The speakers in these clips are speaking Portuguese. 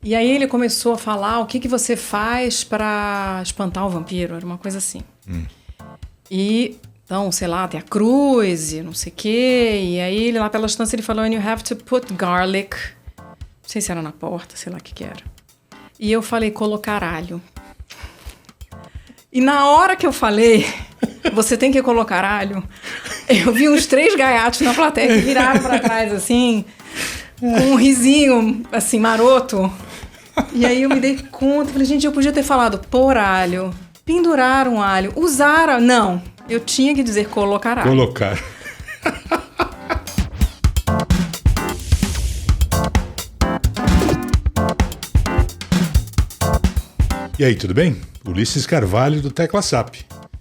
E aí ele começou a falar o que você faz para espantar o vampiro, era uma coisa assim. E, então, sei lá, tem a cruz e não sei o quê. E aí, lá pela distância, ele falou, and you have to put garlic. Não sei se era na porta, sei lá o que era. E eu falei, colocar alho. E na hora que eu falei, você tem que colocar alho, eu vi uns 3 gaiatos na plateia que viraram pra trás, assim, com um risinho, assim, maroto. E aí eu me dei conta, falei, gente, eu podia ter falado pôr alho, pendurar um alho, usar... Não, eu tinha que dizer colocar alho. Colocar. E aí, tudo bem? Ulisses Carvalho do Tecla SAP.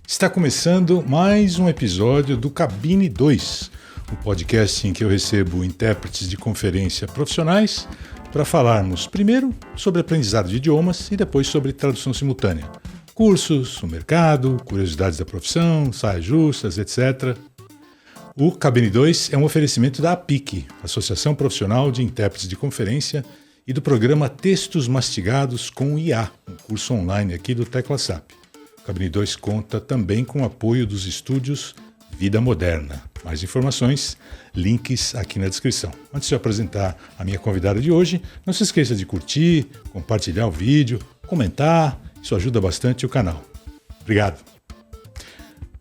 Está começando mais um episódio do Cabine 2, um podcast em que eu recebo intérpretes de conferência profissionais para falarmos primeiro sobre aprendizado de idiomas e depois sobre tradução simultânea. Cursos, o mercado, curiosidades da profissão, saias justas, etc. O Cabine 2 é um oferecimento da APIC, Associação Profissional de Intérpretes de Conferência, e do programa Textos Mastigados com IA, um curso online aqui do Tecla SAP. O Cabine 2 conta também com o apoio dos estúdios Vida Moderna. Mais informações, links aqui na descrição. Antes de eu apresentar a minha convidada de hoje, não se esqueça de curtir, compartilhar o vídeo, comentar, isso ajuda bastante o canal. Obrigado.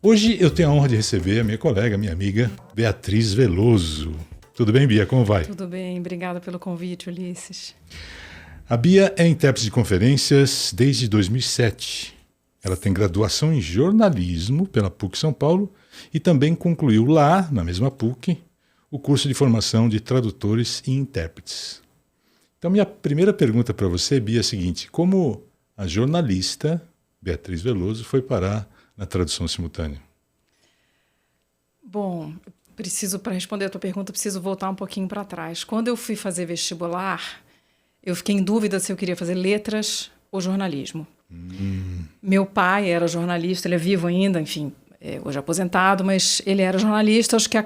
Hoje eu tenho a honra de receber a minha colega, minha amiga, Beatriz Veloso. Tudo bem, Bia? Como vai? Tudo bem, obrigada pelo convite, Ulisses. A Bia é intérprete de conferências desde 2007. Ela tem graduação em jornalismo pela PUC São Paulo e também concluiu lá, na mesma PUC, o curso de formação de tradutores e intérpretes. Então, minha primeira pergunta para você, Bia, é a seguinte: como a jornalista Beatriz Veloso foi parar na tradução simultânea? Bom, para responder a tua pergunta, preciso voltar um pouquinho para trás. Quando eu fui fazer vestibular, eu fiquei em dúvida se eu queria fazer letras ou jornalismo. Meu pai era jornalista, ele é vivo ainda, enfim, hoje aposentado, mas ele era jornalista, acho que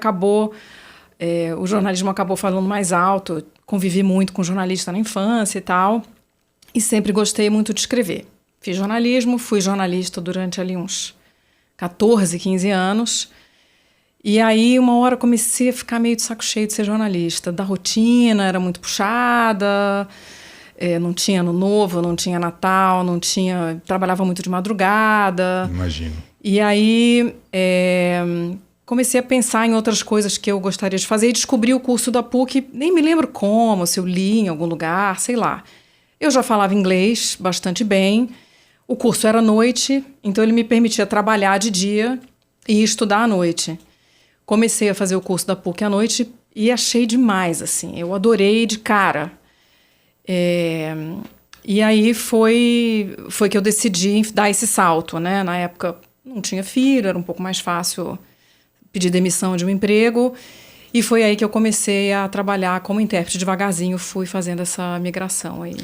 o jornalismo acabou falando mais alto, convivi muito com jornalista na infância e tal, e sempre gostei muito de escrever. Fiz jornalismo, fui jornalista durante ali uns 14, 15 anos, e aí uma hora comecei a ficar meio de saco cheio de ser jornalista, da rotina, era muito puxada... não tinha Ano Novo, não tinha Natal, trabalhava muito de madrugada. Imagino. E aí comecei a pensar em outras coisas que eu gostaria de fazer e descobri o curso da PUC, nem me lembro como, se eu li em algum lugar, sei lá. Eu já falava inglês bastante bem, o curso era à noite, então ele me permitia trabalhar de dia e estudar à noite. Comecei a fazer o curso da PUC à noite e achei demais, assim, eu adorei de cara. E aí foi que eu decidi dar esse salto, né? Na época não tinha filho, era um pouco mais fácil pedir demissão de um emprego, e foi aí que eu comecei a trabalhar como intérprete. Devagarzinho fui fazendo essa migração aí.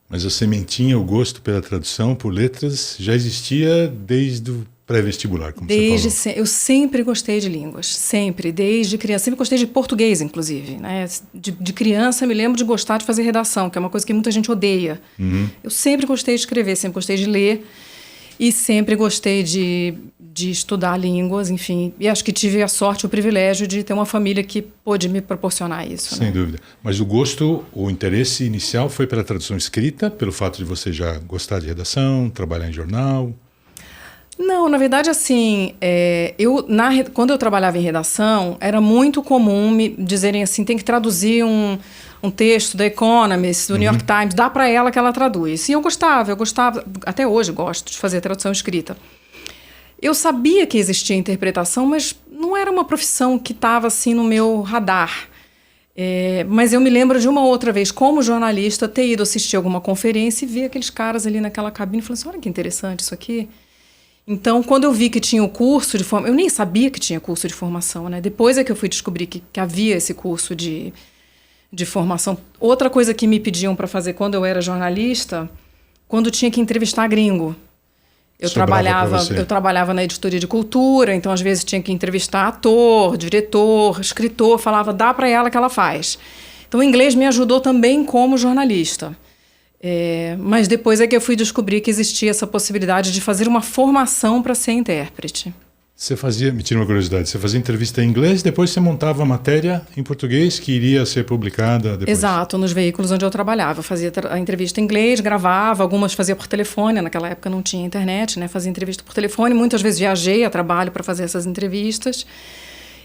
Mas a sementinha, o gosto pela tradução, por letras, já existia desde o pré-vestibular, como você falou. Eu sempre gostei de línguas, sempre, desde criança. Sempre gostei de português, inclusive, né? De criança, me lembro de gostar de fazer redação, que é uma coisa que muita gente odeia. Eu sempre gostei de escrever, sempre gostei de ler e sempre gostei de estudar línguas, enfim. E acho que tive a sorte, o privilégio de ter uma família que pôde me proporcionar isso. Sem né? dúvida. Mas o gosto, o interesse inicial foi pela tradução escrita, pelo fato de você já gostar de redação, trabalhar em jornal... Não, na verdade, assim, quando eu trabalhava em redação, era muito comum me dizerem assim, tem que traduzir um texto da Economist, do New York Times, dá para ela que ela traduz. E eu gostava, até hoje gosto de fazer tradução escrita. Eu sabia que existia interpretação, mas não era uma profissão que estava assim no meu radar. Mas eu me lembro de uma outra vez, como jornalista, ter ido assistir alguma conferência e ver aqueles caras ali naquela cabine e falei assim, olha que interessante isso aqui. Então, quando eu vi que tinha o curso de formação... Eu nem sabia que tinha curso de formação, né? Depois é que eu fui descobrir que havia esse curso de formação. Outra coisa que me pediam para fazer quando eu era jornalista, quando tinha que entrevistar gringo. Eu trabalhava na editoria de cultura, então às vezes tinha que entrevistar ator, diretor, escritor, falava, dá para ela que ela faz. Então o inglês me ajudou também como jornalista. Mas depois é que eu fui descobrir que existia essa possibilidade de fazer uma formação para ser intérprete. Você fazia, me tira uma curiosidade, você fazia entrevista em inglês, depois você montava a matéria em português que iria ser publicada depois? Exato, nos veículos onde eu trabalhava. Eu fazia a entrevista em inglês, gravava, algumas fazia por telefone, naquela época não tinha internet, né? Fazia entrevista por telefone, muitas vezes viajei a trabalho para fazer essas entrevistas.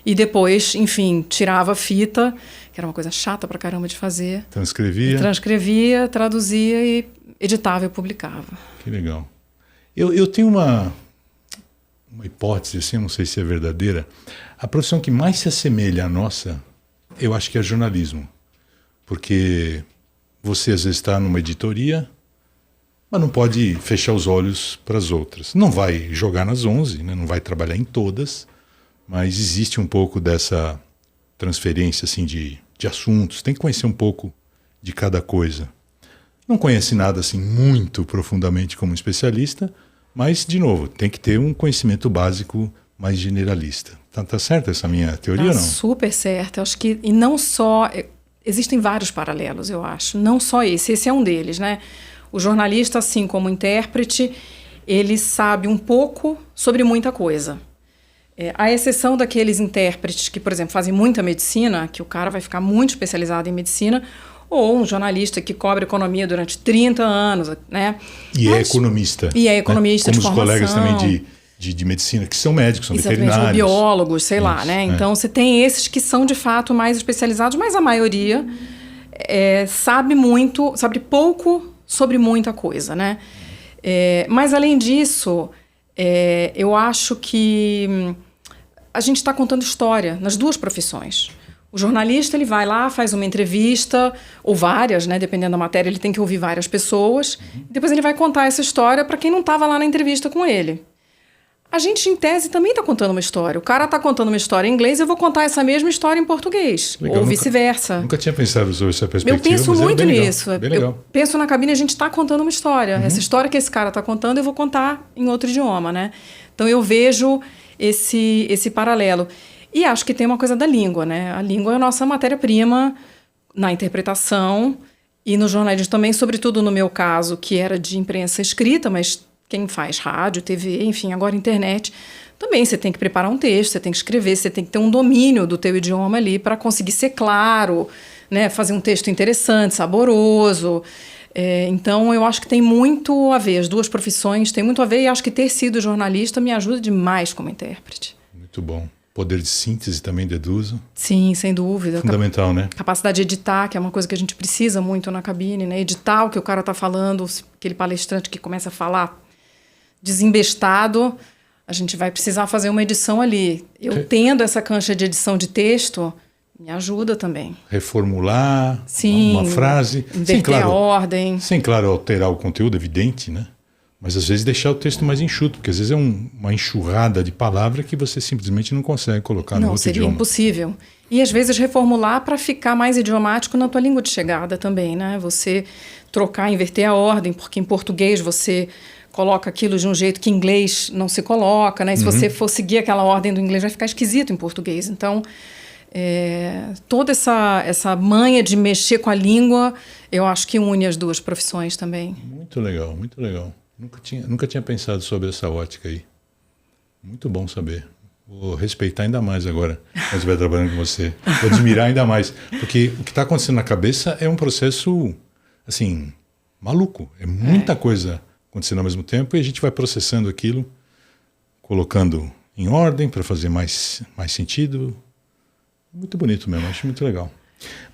E depois, enfim, tirava a fita, que era uma coisa chata pra caramba de fazer. Transcrevia, traduzia e editava e publicava. Que legal. Eu tenho uma hipótese, assim, não sei se é verdadeira. A profissão que mais se assemelha à nossa, eu acho que é jornalismo. Porque você às vezes está numa editoria, mas não pode fechar os olhos para as outras. Não vai jogar nas 11, né? Não vai trabalhar em todas, mas existe um pouco dessa transferência assim, de assuntos. Tem que conhecer um pouco de cada coisa. Não conhece nada assim muito profundamente como especialista, mas, de novo, tem que ter um conhecimento básico mais generalista. Tá certa essa minha teoria ou não? Super certa. Eu acho que, e não só... Existem vários paralelos, eu acho. Não só esse é um deles, né? O jornalista, assim como o intérprete, ele sabe um pouco sobre muita coisa. À exceção daqueles intérpretes que, por exemplo, fazem muita medicina, que o cara vai ficar muito especializado em medicina, ou um jornalista que cobre economia durante 30 anos, né? É economista. E é economista, né? de formação. Como os colegas também de medicina, que são médicos, são veterinários. Ou biólogos, sei lá, né? Então, você tem esses que são, de fato, mais especializados, mas a maioria sabe pouco sobre muita coisa, né? Mas, além disso, eu acho que a gente está contando história nas duas profissões. O jornalista, ele vai lá, faz uma entrevista, ou várias, né? Dependendo da matéria, ele tem que ouvir várias pessoas. Depois ele vai contar essa história para quem não estava lá na entrevista com ele. A gente, em tese, também está contando uma história. O cara está contando uma história em inglês, eu vou contar essa mesma história em português. Legal, ou vice-versa. Nunca tinha pensado sobre essa perspectiva. Eu penso muito nisso. Bem legal. Eu penso na cabine, a gente está contando uma história. Essa história que esse cara está contando, eu vou contar em outro idioma, né? Então, eu vejo esse paralelo. E acho que tem uma coisa da língua, né? A língua é a nossa matéria-prima na interpretação e no jornalismo também, sobretudo no meu caso, que era de imprensa escrita, mas quem faz rádio, TV, enfim, agora internet, também você tem que preparar um texto, você tem que escrever, você tem que ter um domínio do teu idioma ali para conseguir ser claro, né? Fazer um texto interessante, saboroso. Então, eu acho que tem muito a ver, as duas profissões têm muito a ver, e acho que ter sido jornalista me ajuda demais como intérprete. Muito bom. Poder de síntese também deduzo. Sim, sem dúvida. Fundamental, né? Capacidade de editar, que é uma coisa que a gente precisa muito na cabine, né? Editar o que o cara está falando, aquele palestrante que começa a falar desembestado, a gente vai precisar fazer uma edição ali. Eu tendo essa cancha de edição de texto, me ajuda também. Reformular Sim, uma frase. inverter a ordem. Sem, claro, alterar o conteúdo, evidente, né? Mas às vezes deixar o texto mais enxuto, porque às vezes é uma enxurrada de palavra que você simplesmente não consegue colocar no outro idioma. Não, seria impossível. E às vezes reformular para ficar mais idiomático na tua língua de chegada também, né? Você trocar, inverter a ordem, porque em português você coloca aquilo de um jeito que em inglês não se coloca, né? E se você for seguir aquela ordem do inglês, vai ficar esquisito em português. Então, toda essa manha de mexer com a língua, eu acho que une as duas profissões também. Muito legal, muito legal. Nunca tinha pensado sobre essa ótica aí. Muito bom saber. Vou respeitar ainda mais agora, quando eu estiver trabalhando com você. Vou admirar ainda mais. Porque o que está acontecendo na cabeça é um processo, assim, maluco. É muita coisa acontecendo ao mesmo tempo e a gente vai processando aquilo, colocando em ordem para fazer mais sentido. Muito bonito mesmo, acho muito legal.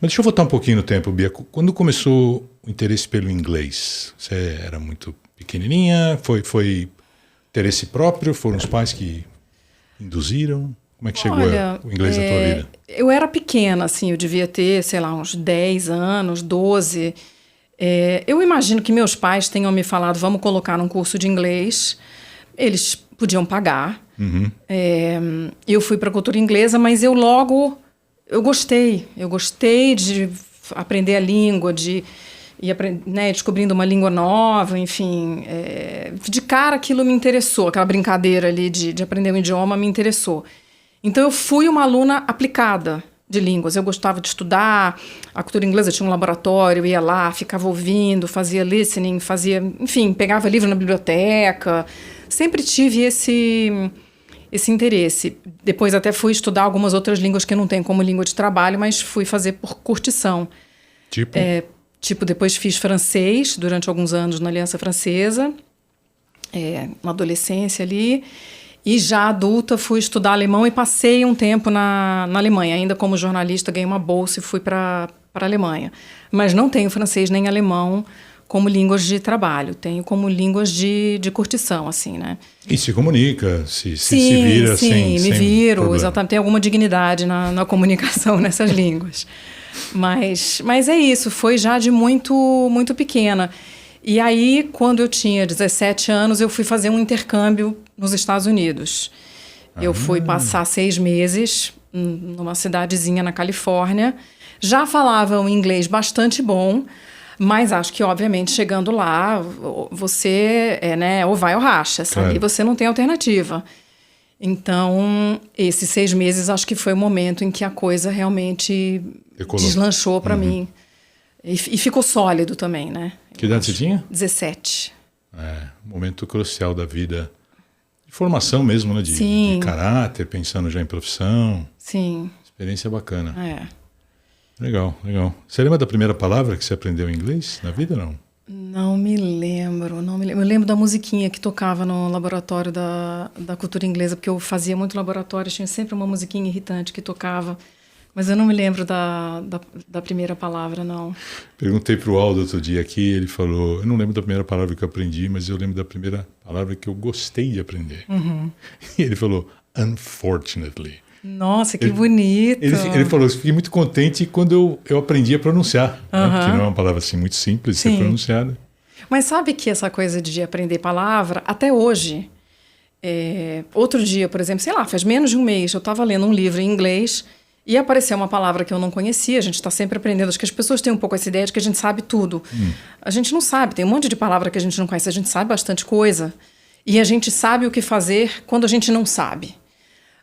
Mas deixa eu voltar um pouquinho no tempo, Bia. Quando começou o interesse pelo inglês? Você era muito pequenininha? Foi interesse próprio? Foram os pais que induziram? Como é que chegou o inglês na tua vida? Eu era pequena, assim, eu devia ter, sei lá, uns 10 anos, 12. Eu imagino que meus pais tenham me falado, vamos colocar num curso de inglês. Eles podiam pagar. Eu fui para a cultura inglesa, mas eu gostei. Eu gostei de aprender a língua, de ir descobrindo uma língua nova, enfim. De cara aquilo me interessou, aquela brincadeira ali de aprender um idioma me interessou. Então eu fui uma aluna aplicada. de línguas. Eu gostava de estudar a cultura inglesa, tinha um laboratório, ia lá, ficava ouvindo, fazia listening, enfim, pegava livro na biblioteca. Sempre tive esse interesse. Depois até fui estudar algumas outras línguas que eu não tenho como língua de trabalho, mas fui fazer por curtição. Tipo, depois fiz francês durante alguns anos na Aliança Francesa, na adolescência ali. E já adulta fui estudar alemão e passei um tempo na Alemanha. Ainda como jornalista, ganhei uma bolsa e fui para a Alemanha. Mas não tenho francês nem alemão como línguas de trabalho. Tenho como línguas de curtição, assim, né? E se comunica, se vira sem me viro, problema. Exatamente. Tem alguma dignidade na comunicação nessas línguas. Mas é isso, foi já de muito, muito pequena. E aí, quando eu tinha 17 anos, eu fui fazer um intercâmbio nos Estados Unidos. Eu fui passar 6 meses numa cidadezinha na Califórnia. Já falava um inglês bastante bom, mas acho que, obviamente, chegando lá, você ou vai ou racha. Sabe? E você não tem alternativa. Então, esses 6 meses, acho que foi o momento em que a coisa realmente deslanchou para mim. E ficou sólido também, né? Que idade você tinha? 17. Momento crucial da vida. De formação mesmo, né? De caráter, pensando já em profissão. Sim. Experiência bacana. Legal. Você lembra da primeira palavra que você aprendeu em inglês na vida, não? Não me lembro. Eu lembro da musiquinha que tocava no laboratório da cultura inglesa, porque eu fazia muito laboratório, tinha sempre uma musiquinha irritante que tocava. Mas eu não me lembro da primeira palavra, não. Perguntei para o Aldo outro dia aqui, ele falou, eu não lembro da primeira palavra que eu aprendi, mas eu lembro da primeira palavra que eu gostei de aprender. E ele falou, unfortunately. Nossa, que bonito. Ele falou, eu fiquei muito contente quando eu aprendi a pronunciar, né? Que não é uma palavra assim muito simples de ser pronunciada. Mas sabe que essa coisa de aprender palavra, até hoje, outro dia, por exemplo, sei lá, faz menos de um mês, eu estava lendo um livro em inglês e apareceu uma palavra que eu não conhecia. A gente está sempre aprendendo. Acho que as pessoas têm um pouco essa ideia de que a gente sabe tudo. A gente não sabe. Tem um monte de palavra que a gente não conhece. A gente sabe bastante coisa. E a gente sabe o que fazer quando a gente não sabe.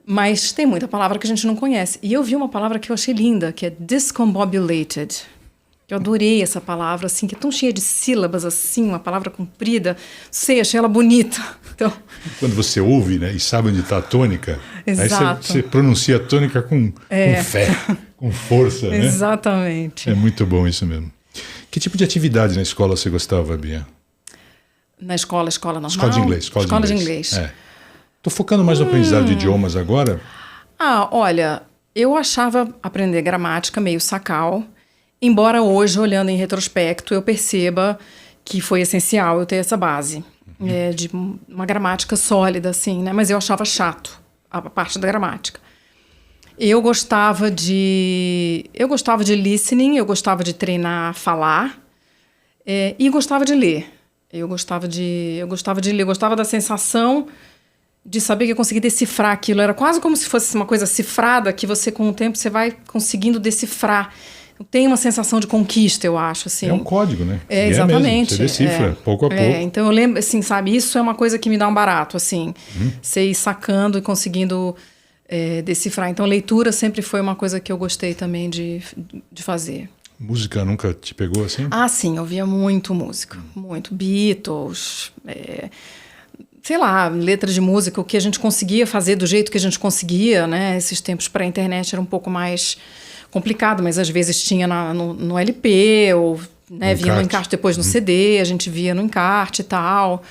Mas tem muita palavra que a gente não conhece. E eu vi uma palavra que eu achei linda, que é discombobulated. Eu adorei essa palavra, assim, que é tão cheia de sílabas, assim, uma palavra comprida. Sei, achei ela bonita. Então... Quando você ouve, né, e sabe onde está a tônica, Exato. Aí você pronuncia a tônica com fé, com força, né? Exatamente. É muito bom isso mesmo. Que tipo de atividade na escola você gostava, Bia? Na escola normal? Escola de inglês. Escola de inglês. Tô focando mais no aprendizado de idiomas agora. Olha, eu achava aprender gramática meio sacal. Embora hoje, olhando em retrospecto, eu perceba que foi essencial eu ter essa base de uma gramática sólida, assim, né? Mas eu achava chato a parte da gramática. Eu gostava de listening, eu gostava de treinar a falar e gostava de ler. Eu gostava de ler, eu gostava da sensação de saber que eu conseguia decifrar aquilo. Era quase como se fosse uma coisa cifrada que você, com o tempo, você vai conseguindo decifrar. Tem uma sensação de conquista, eu acho, assim. É um código, né? Exatamente. Mesmo. Você decifra, pouco a pouco. Então eu lembro, assim, sabe, isso é uma coisa que me dá um barato, assim. Você ir sacando e conseguindo decifrar. Então leitura sempre foi uma coisa que eu gostei também de fazer. Música nunca te pegou assim? Sim, eu ouvia muito música. Muito. Beatles, sei lá, letras de música, o que a gente conseguia fazer do jeito que a gente conseguia, né? Esses tempos pré-internet era um pouco mais complicado, mas às vezes tinha no LP, ou vinha no encarte depois no CD, a gente via no encarte e tal.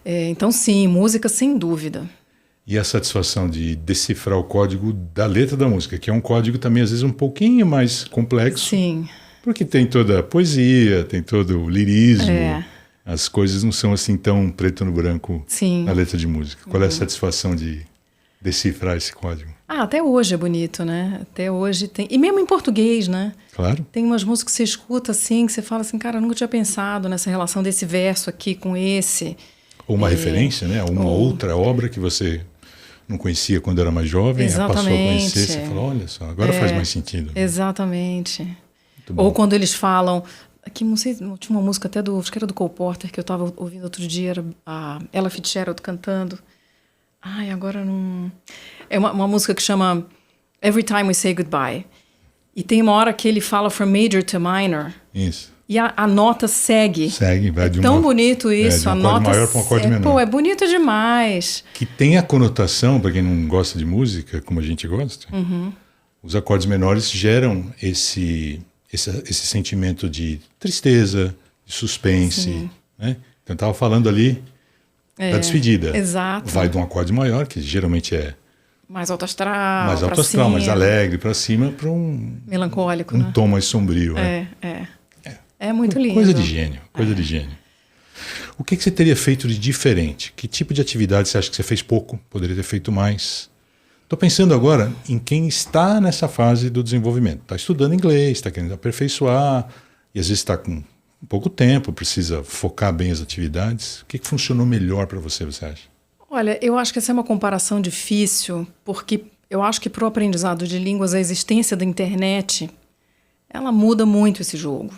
Então, sim, música sem dúvida. E a satisfação de decifrar o código da letra da música, que é um código também, às vezes, um pouquinho mais complexo. Sim. Porque tem toda a poesia, tem todo o lirismo. As coisas não são assim tão preto no branco na letra de música. Qual é a satisfação de decifrar esse código? Até hoje é bonito, né? Até hoje tem... E mesmo em português, né? Claro. Tem umas músicas que você escuta assim, que você fala assim, cara, eu nunca tinha pensado nessa relação desse verso aqui com esse. Ou uma referência, né? Uma outra obra que você não conhecia quando era mais jovem, passou a conhecer, você falou, olha só, agora faz mais sentido. Exatamente. Ou quando eles falam... Aqui, não sei, tinha uma música até acho que era do Cole Porter, que eu estava ouvindo outro dia, era a Ella Fitzgerald cantando. Agora não... É uma música que chama Every Time We Say Goodbye. E tem uma hora que ele fala from major to minor. Isso. E a nota segue. Segue, vai de uma... tão bonito isso. De um a acorde nota maior para um acorde menor. Pô, é bonito demais. Que tem a conotação, para quem não gosta de música, como a gente gosta, os acordes menores geram esse sentimento de tristeza, de suspense. Né? Então, eu estava falando ali da despedida. Exato. Vai de um acorde maior, que geralmente é mais alto astral, mais alto astral, mais alegre, para cima, para um... melancólico, um né? tom mais sombrio. É muito lindo. Coisa de gênio, coisa de gênio. O que você teria feito de diferente? Que tipo de atividade você acha que você fez pouco? Poderia ter feito mais? Estou pensando agora em quem está nessa fase do desenvolvimento. Está estudando inglês, está querendo aperfeiçoar, e às vezes está com pouco tempo, precisa focar bem as atividades. O que funcionou melhor para você acha? Olha, eu acho que essa é uma comparação difícil, porque eu acho que para o aprendizado de línguas, a existência da internet, ela muda muito esse jogo.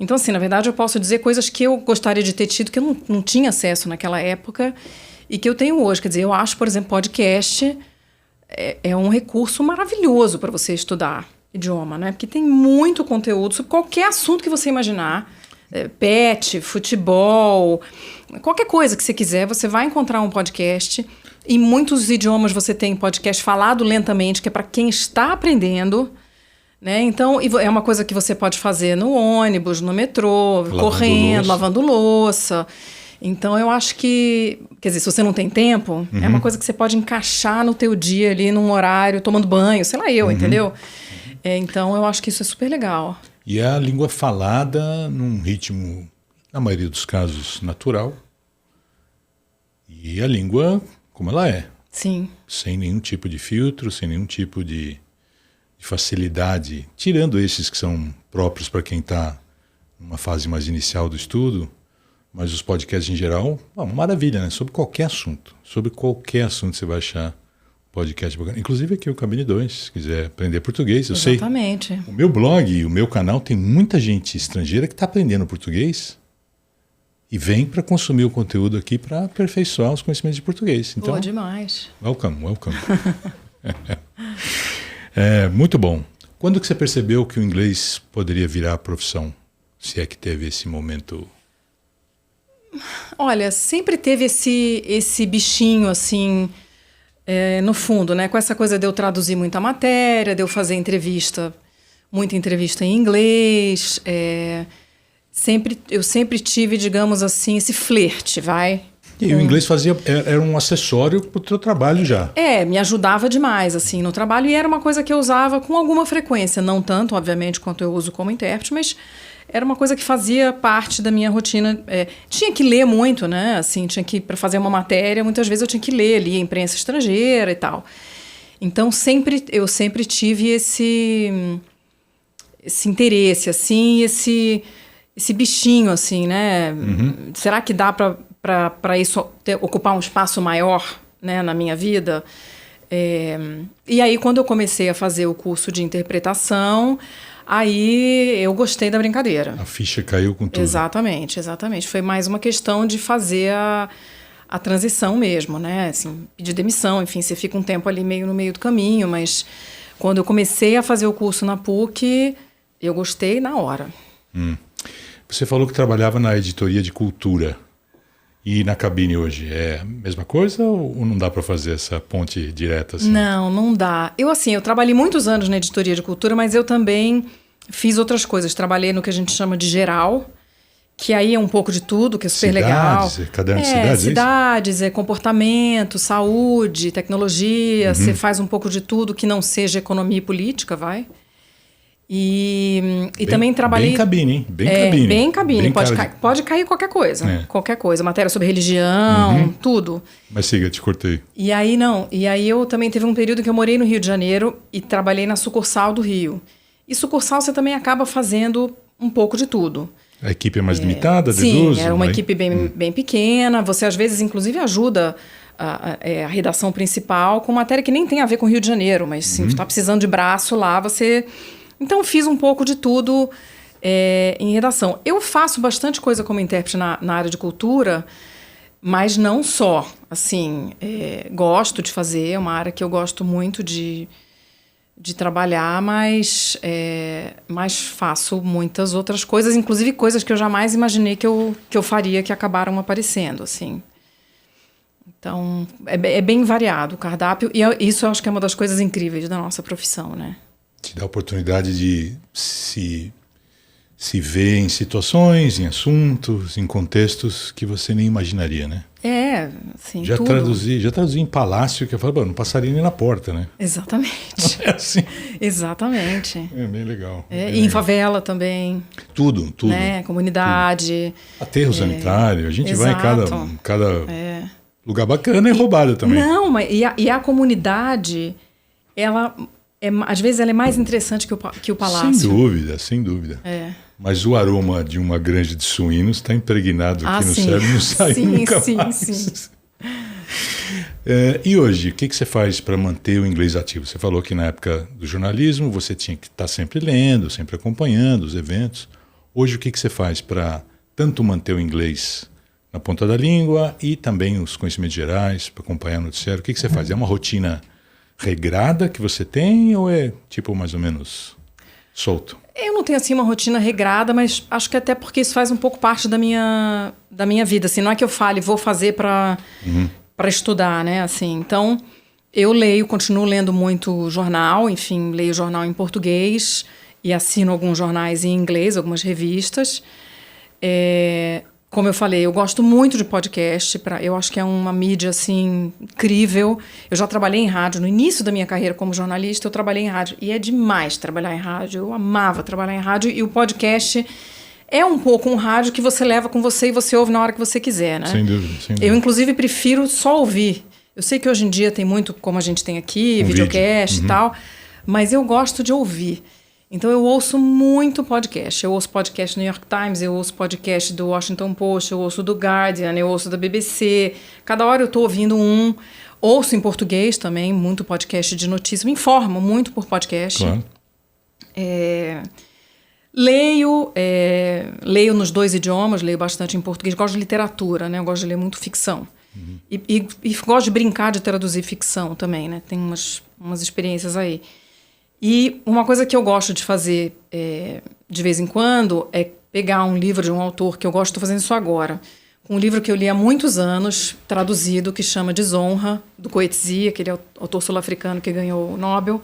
Então, assim, na verdade, eu posso dizer coisas que eu gostaria de ter tido, que eu não tinha acesso naquela época e que eu tenho hoje. Quer dizer, eu acho, por exemplo, podcast é um recurso maravilhoso para você estudar idioma, né? Porque tem muito conteúdo sobre qualquer assunto que você imaginar. Pet, futebol, qualquer coisa que você quiser, você vai encontrar um podcast. Em muitos idiomas você tem podcast falado lentamente, que é para quem está aprendendo. Né? Então, é uma coisa que você pode fazer no ônibus, no metrô, correndo, lavando louça. Então, eu acho que... Quer dizer, se você não tem tempo, é uma coisa que você pode encaixar no teu dia ali, num horário, tomando banho, sei lá entendeu? Então, eu acho que isso é super legal. E a língua falada num ritmo, na maioria dos casos, natural. E a língua como ela é. Sim. Sem nenhum tipo de filtro, sem nenhum tipo de facilidade, tirando esses que são próprios para quem está numa fase mais inicial do estudo, mas os podcasts em geral, uma maravilha, né? Sobre qualquer assunto você vai achar podcast bacana. Inclusive aqui o Cabine 2, se quiser aprender português, eu Exatamente. sei. O meu blog, o meu canal, tem muita gente estrangeira que está aprendendo português e vem para consumir o conteúdo aqui para aperfeiçoar os conhecimentos de português. Então, boa demais. Welcome. Muito bom. Quando que você percebeu que o inglês poderia virar profissão? Se é que teve esse momento? Olha, sempre teve esse bichinho, assim, no fundo, né? Com essa coisa de eu traduzir muita matéria, de eu fazer muita entrevista em inglês. Eu sempre tive, digamos assim, esse flerte, vai... E o inglês era um acessório para o teu trabalho já. Me ajudava demais, assim, no trabalho. E era uma coisa que eu usava com alguma frequência. Não tanto, obviamente, quanto eu uso como intérprete, mas era uma coisa que fazia parte da minha rotina. Tinha que ler muito, né? Assim, para fazer uma matéria, muitas vezes eu tinha que ler ali a imprensa estrangeira e tal. Então, eu sempre tive esse interesse, assim, esse bichinho, assim, né? Será que dá para isso ocupar um espaço maior, né, na minha vida? E aí, quando eu comecei a fazer o curso de interpretação, aí eu gostei da brincadeira. A ficha caiu com tudo. Exatamente. Foi mais uma questão de fazer a transição mesmo, né? Assim, pedir demissão, enfim, você fica um tempo ali meio no meio do caminho, mas quando eu comecei a fazer o curso na PUC, eu gostei na hora. Você falou que trabalhava na editoria de cultura. E na Cabine hoje, é a mesma coisa ou não dá para fazer essa ponte direta? Assim? Não dá. Eu trabalhei muitos anos na editoria de cultura, mas eu também fiz outras coisas. Trabalhei no que a gente chama de geral, que aí é um pouco de tudo, que é super legal. Caderno de cidades? Cidades, comportamento, saúde, tecnologia. Você faz um pouco de tudo que não seja economia e política, vai. E também trabalhei... Bem Cabine, hein? Bem Cabine. Pode cair qualquer coisa. Qualquer coisa. Matéria sobre religião, tudo. Mas siga, te cortei. E aí eu também teve um período que eu morei no Rio de Janeiro e trabalhei na sucursal do Rio. E sucursal você também acaba fazendo um pouco de tudo. A equipe é mais limitada, deduz? Sim, era uma equipe bem pequena. Você às vezes, inclusive, ajuda a redação principal com matéria que nem tem a ver com o Rio de Janeiro. Mas se está precisando de braço lá, você... Então, fiz um pouco de tudo em redação. Eu faço bastante coisa como intérprete na área de cultura, mas não só. Assim, gosto de fazer, é uma área que eu gosto muito de de trabalhar, mas faço muitas outras coisas, inclusive coisas que eu jamais imaginei que eu faria, que acabaram aparecendo, assim. Então, é bem variado o cardápio, e isso eu acho que é uma das coisas incríveis da nossa profissão, né? Te dá a oportunidade de se ver em situações, em assuntos, em contextos que você nem imaginaria, né? Assim, já tudo. Traduzi em palácio, que eu falo, não passaria nem na porta, né? Exatamente. É assim. Exatamente. É bem legal. E em favela também. Tudo. Né? Comunidade. Tudo. Aterro sanitário, a gente vai em cada lugar bacana e roubada também. Não, mas e a comunidade, ela... às vezes ela é mais interessante que o palácio. Sem dúvida. Mas o aroma de uma granja de suínos está impregnado aqui no cérebro e não sai nunca mais. Sim. E hoje, o que você faz para manter o inglês ativo? Você falou que na época do jornalismo você tinha que estar sempre lendo, sempre acompanhando os eventos. Hoje, o que você faz para tanto manter o inglês na ponta da língua e também os conhecimentos gerais, para acompanhar o noticiário? O que você faz? É uma rotina regrada que você tem ou é tipo mais ou menos solto? Eu não tenho assim uma rotina regrada, mas acho que até porque isso faz um pouco parte da minha vida. Assim, não é que eu fale, vou fazer para estudar, né? Assim, então, eu continuo lendo muito jornal, enfim, leio jornal em português e assino alguns jornais em inglês, algumas revistas. Como eu falei, eu gosto muito de podcast, eu acho que é uma mídia assim, incrível. Eu já trabalhei em rádio, no início da minha carreira como jornalista, eu trabalhei em rádio. E é demais trabalhar em rádio, eu amava trabalhar em rádio. E o podcast é um pouco um rádio que você leva com você e você ouve na hora que você quiser, né? Sem dúvida. Eu, inclusive, prefiro só ouvir. Eu sei que hoje em dia tem muito, como a gente tem aqui, videocast e tal, mas eu gosto de ouvir. Então, eu ouço muito podcast. Eu ouço podcast do New York Times, eu ouço podcast do Washington Post, eu ouço do Guardian, eu ouço da BBC. Cada hora eu estou ouvindo um. Ouço em português também, muito podcast de notícias. Me informo muito por podcast. Claro. Leio nos 2 idiomas, leio bastante em português. Gosto de literatura, né? Eu gosto de ler muito ficção. E gosto de brincar de traduzir ficção também, né? Tem umas experiências aí. E uma coisa que eu gosto de fazer de vez em quando é pegar um livro de um autor que eu gosto, estou fazendo isso agora, um livro que eu li há muitos anos, traduzido, que chama Desonra, do Coetzee, aquele autor sul-africano que ganhou o Nobel.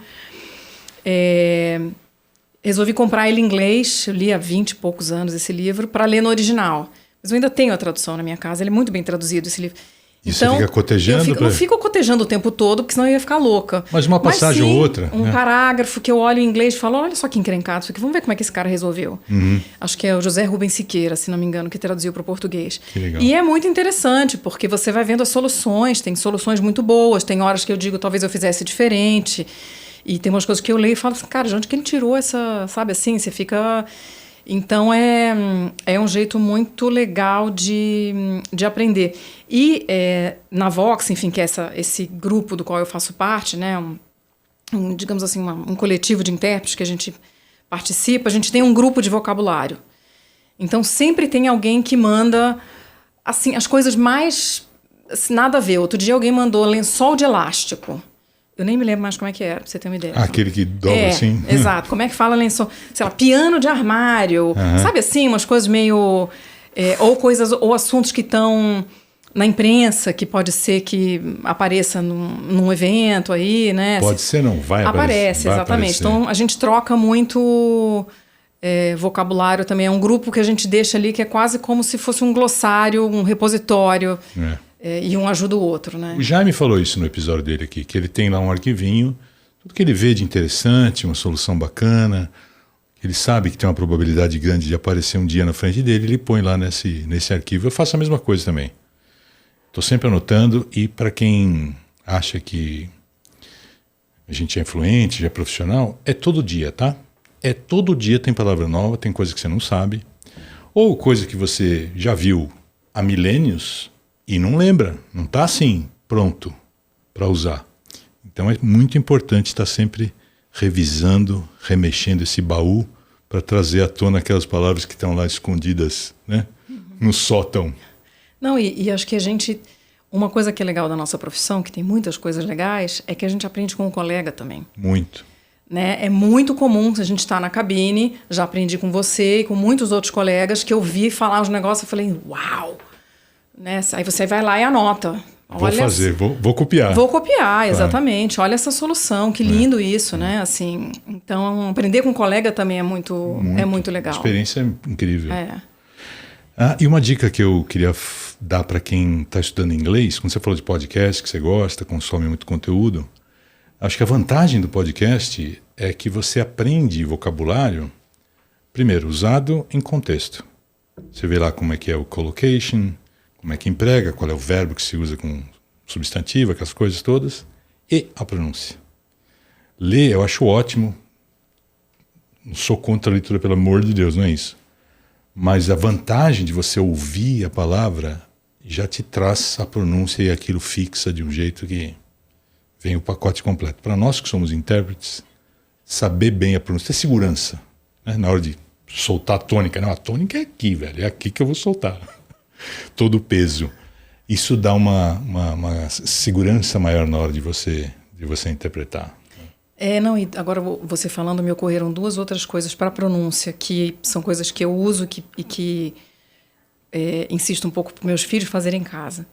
Resolvi comprar ele em inglês, eu li há 20 e poucos anos esse livro, para ler no original. Mas eu ainda tenho a tradução na minha casa, ele é muito bem traduzido, esse livro. E então, você fica cotejando? Eu não fico cotejando o tempo todo, porque senão eu ia ficar louca. Mas uma passagem ou outra. Um parágrafo que eu olho em inglês e falo, olha só que encrencado isso aqui, vamos ver como é que esse cara resolveu. Acho que é o José Rubens Siqueira, se não me engano, que traduziu para o português. Que legal. E é muito interessante, porque você vai vendo as soluções, tem soluções muito boas, tem horas que eu digo, talvez eu fizesse diferente. E tem umas coisas que eu leio e falo, cara, de onde que ele tirou essa, sabe assim, você fica... Então, é um jeito muito legal de aprender. E na Vox, enfim, que é esse grupo do qual eu faço parte, né, digamos assim, um coletivo de intérpretes que a gente participa, a gente tem um grupo de vocabulário. Então, sempre tem alguém que manda assim, as coisas mais... Assim, nada a ver. Outro dia alguém mandou lençol de elástico. Eu nem me lembro mais como é que era, pra você ter uma ideia. Aquele que dobra assim? Exato. Como é que fala lençol? Sei lá, piano de armário. Sabe assim, umas coisas meio... ou assuntos que estão na imprensa, que pode ser que apareça num evento aí, né? Pode ser, não. Vai aparecer. Aparece, exatamente. Então, a gente troca muito vocabulário também. É um grupo que a gente deixa ali que é quase como se fosse um glossário, um repositório. E um ajuda o outro, né? O Jaime falou isso no episódio dele aqui, que ele tem lá um arquivinho, tudo que ele vê de interessante, uma solução bacana, ele sabe que tem uma probabilidade grande de aparecer um dia na frente dele, ele põe lá nesse arquivo. Eu faço a mesma coisa também. Estou sempre anotando, e para quem acha que a gente é influente, já é profissional, é todo dia, tá? Todo dia tem palavra nova, tem coisa que você não sabe, ou coisa que você já viu há milênios, e não lembra, não está assim, pronto para usar. Então é muito importante estar sempre revisando, remexendo esse baú para trazer à tona aquelas palavras que estão lá escondidas, né, no sótão. Não, e acho que uma coisa que é legal da nossa profissão, que tem muitas coisas legais, é que a gente aprende com o colega também. Muito. né? É muito comum a gente estar na cabine, já aprendi com você e com muitos outros colegas que eu vi falar os negócios e falei, uau! Né? Aí você vai lá e anota. Vou fazer, vou copiar. Vou copiar, exatamente. Olha essa solução, que lindo isso, né? Assim, então, aprender com um colega também é muito legal. Experiência incrível. E uma dica que eu queria dar para quem está estudando inglês, quando você falou de podcast, que você gosta, consome muito conteúdo, acho que a vantagem do podcast é que você aprende vocabulário, primeiro, usado em contexto. Você vê lá como é que é o collocation, como é que emprega, qual é o verbo que se usa com substantivo, aquelas coisas todas, e a pronúncia. Ler eu acho ótimo, não sou contra a leitura, pelo amor de Deus, não é isso. Mas a vantagem de você ouvir a palavra já te traz a pronúncia e aquilo fixa de um jeito que vem o pacote completo. Para nós que somos intérpretes, saber bem a pronúncia, ter segurança, né? Na hora de soltar a tônica. Não, a tônica é aqui, velho, é aqui que eu vou soltar. Todo o peso. Isso dá uma segurança maior na hora de você interpretar. E agora você falando, me ocorreram duas outras coisas para a pronúncia, que são coisas que eu uso e que insisto um pouco para meus filhos fazerem em casa.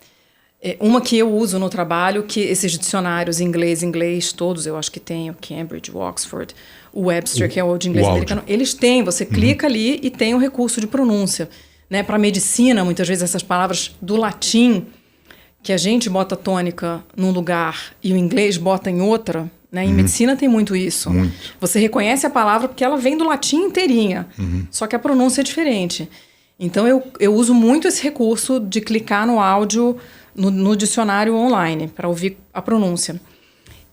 Uma que eu uso no trabalho, que esses dicionários inglês todos, eu acho que tem o Cambridge, o Oxford, o Webster, que é o de inglês americano, eles têm, você clica ali e tem o recurso de pronúncia. Né? Para a medicina, muitas vezes essas palavras do latim, que a gente bota tônica num lugar e o inglês bota em outra, né? Em medicina tem muito isso. Muito. Você reconhece a palavra porque ela vem do latim inteirinha, só que a pronúncia é diferente. Então eu uso muito esse recurso de clicar no áudio, no dicionário online, para ouvir a pronúncia.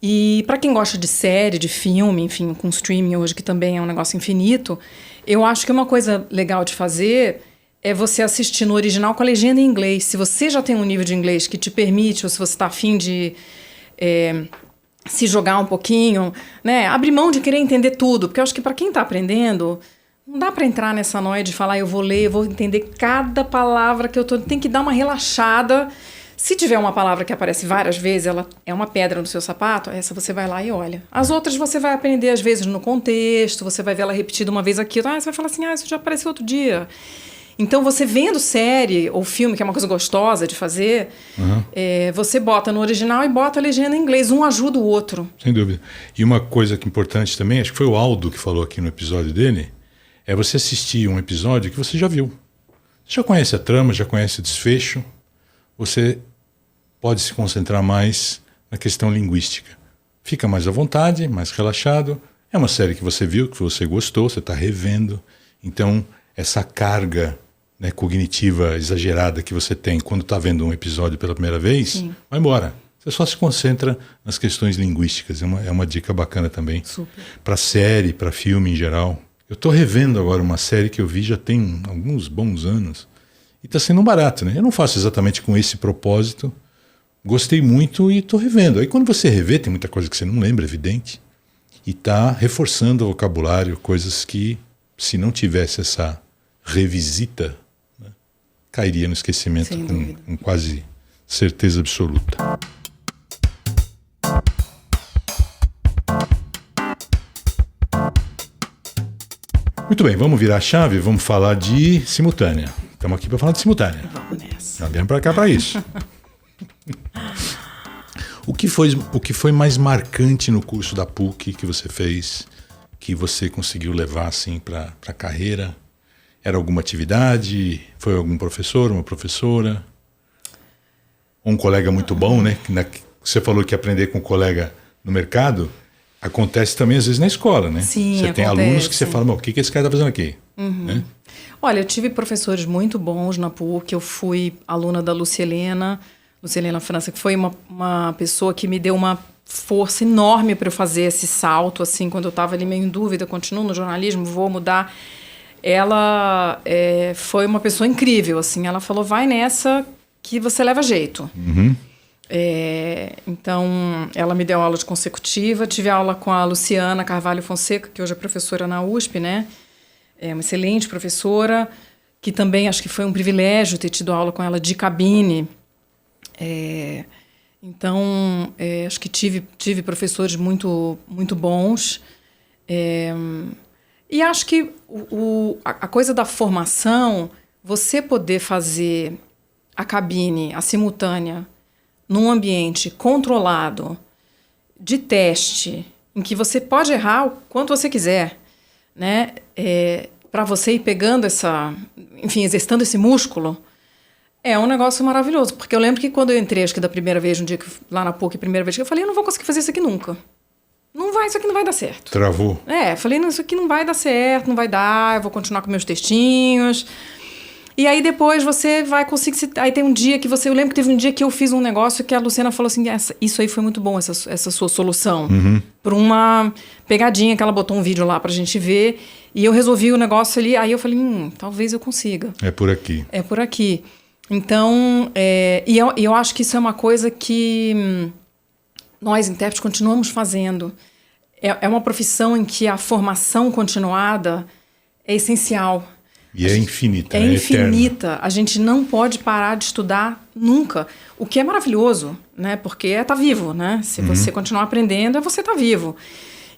E para quem gosta de série, de filme, enfim, com streaming hoje, que também é um negócio infinito, eu acho que uma coisa legal de fazer é você assistir no original com a legenda em inglês. Se você já tem um nível de inglês que te permite, ou se você está afim de se jogar um pouquinho, né? Abrir mão de querer entender tudo. Porque eu acho que para quem está aprendendo, não dá para entrar nessa noia de falar, eu vou ler, eu vou entender cada palavra que eu tô... Tem que dar uma relaxada. Se tiver uma palavra que aparece várias vezes, ela é uma pedra no seu sapato, essa você vai lá e olha. As outras você vai aprender, às vezes, no contexto, você vai ver ela repetida uma vez aqui, você vai falar assim, isso já apareceu outro dia. Então, você vendo série ou filme, que é uma coisa gostosa de fazer, você bota no original e bota a legenda em inglês. Um ajuda o outro. Sem dúvida. E uma coisa que é importante também, acho que foi o Aldo que falou aqui no episódio dele, é você assistir um episódio que você já viu. Você já conhece a trama, já conhece o desfecho, você pode se concentrar mais na questão linguística. Fica mais à vontade, mais relaxado. É uma série que você viu, que você gostou, você está revendo. Então, essa carga... né, cognitiva exagerada que você tem quando está vendo um episódio pela primeira vez, vai embora. Você só se concentra nas questões linguísticas. É uma dica bacana também. Para série, para filme em geral. Eu estou revendo agora uma série que eu vi já tem alguns bons anos. E está sendo um barato, né? Eu não faço exatamente com esse propósito. Gostei muito e estou revendo. Aí quando você revê, tem muita coisa que você não lembra, evidente. E está reforçando o vocabulário, coisas que, se não tivesse essa revisita, cairia no esquecimento com quase certeza absoluta. Muito bem, vamos virar a chave, vamos falar de simultânea. Estamos aqui para falar de simultânea. Vamos nessa. Nós viemos para cá para isso. O que foi mais marcante no curso da PUC que você fez, que você conseguiu levar assim, para a carreira? Era alguma atividade? Foi algum professor, uma professora? Um colega muito bom, né? Você falou que aprender com um colega no mercado acontece também às vezes na escola, né? Sim, você tem alunos que você fala, o que esse cara está fazendo aqui? Né? Olha, eu tive professores muito bons na PUC. Eu fui aluna da Lucielena França, que foi uma pessoa que me deu uma força enorme para eu fazer esse salto, assim, quando eu estava ali meio em dúvida, continuo no jornalismo, vou mudar... Ela foi uma pessoa incrível, assim. Ela falou, vai nessa que você leva jeito. Então, ela me deu aula de consecutiva. Tive aula com a Luciana Carvalho Fonseca, que hoje é professora na USP, né? É uma excelente professora, que também acho que foi um privilégio ter tido aula com ela de cabine. Então, acho que tive professores muito, muito bons. E acho que a coisa da formação, você poder fazer a cabine, a simultânea, num ambiente controlado, de teste, em que você pode errar o quanto você quiser, né? Para você ir pegando exercitando esse músculo, é um negócio maravilhoso. Porque eu lembro que quando eu entrei, acho que da primeira vez, um dia lá na PUC, primeira vez que eu falei, eu não vou conseguir fazer isso aqui nunca. Isso aqui não vai dar certo. Travou? Falei, não, isso aqui não vai dar certo, não vai dar, eu vou continuar com meus textinhos. E aí depois você vai conseguir... Aí tem um dia que eu lembro que teve um dia que eu fiz um negócio que a Luciana falou assim, isso aí foi muito bom, essa sua solução. Por uma pegadinha que ela botou um vídeo lá pra gente ver. E eu resolvi o negócio ali, aí eu falei, talvez eu consiga. É por aqui. É por aqui. Então, eu acho que isso é uma coisa que nós, intérpretes, continuamos fazendo. É uma profissão em que a formação continuada é essencial. E é infinita, é infinita. Eterna. A gente não pode parar de estudar nunca. O que é maravilhoso, né? Porque tá vivo, né? Se você continuar aprendendo, você tá vivo.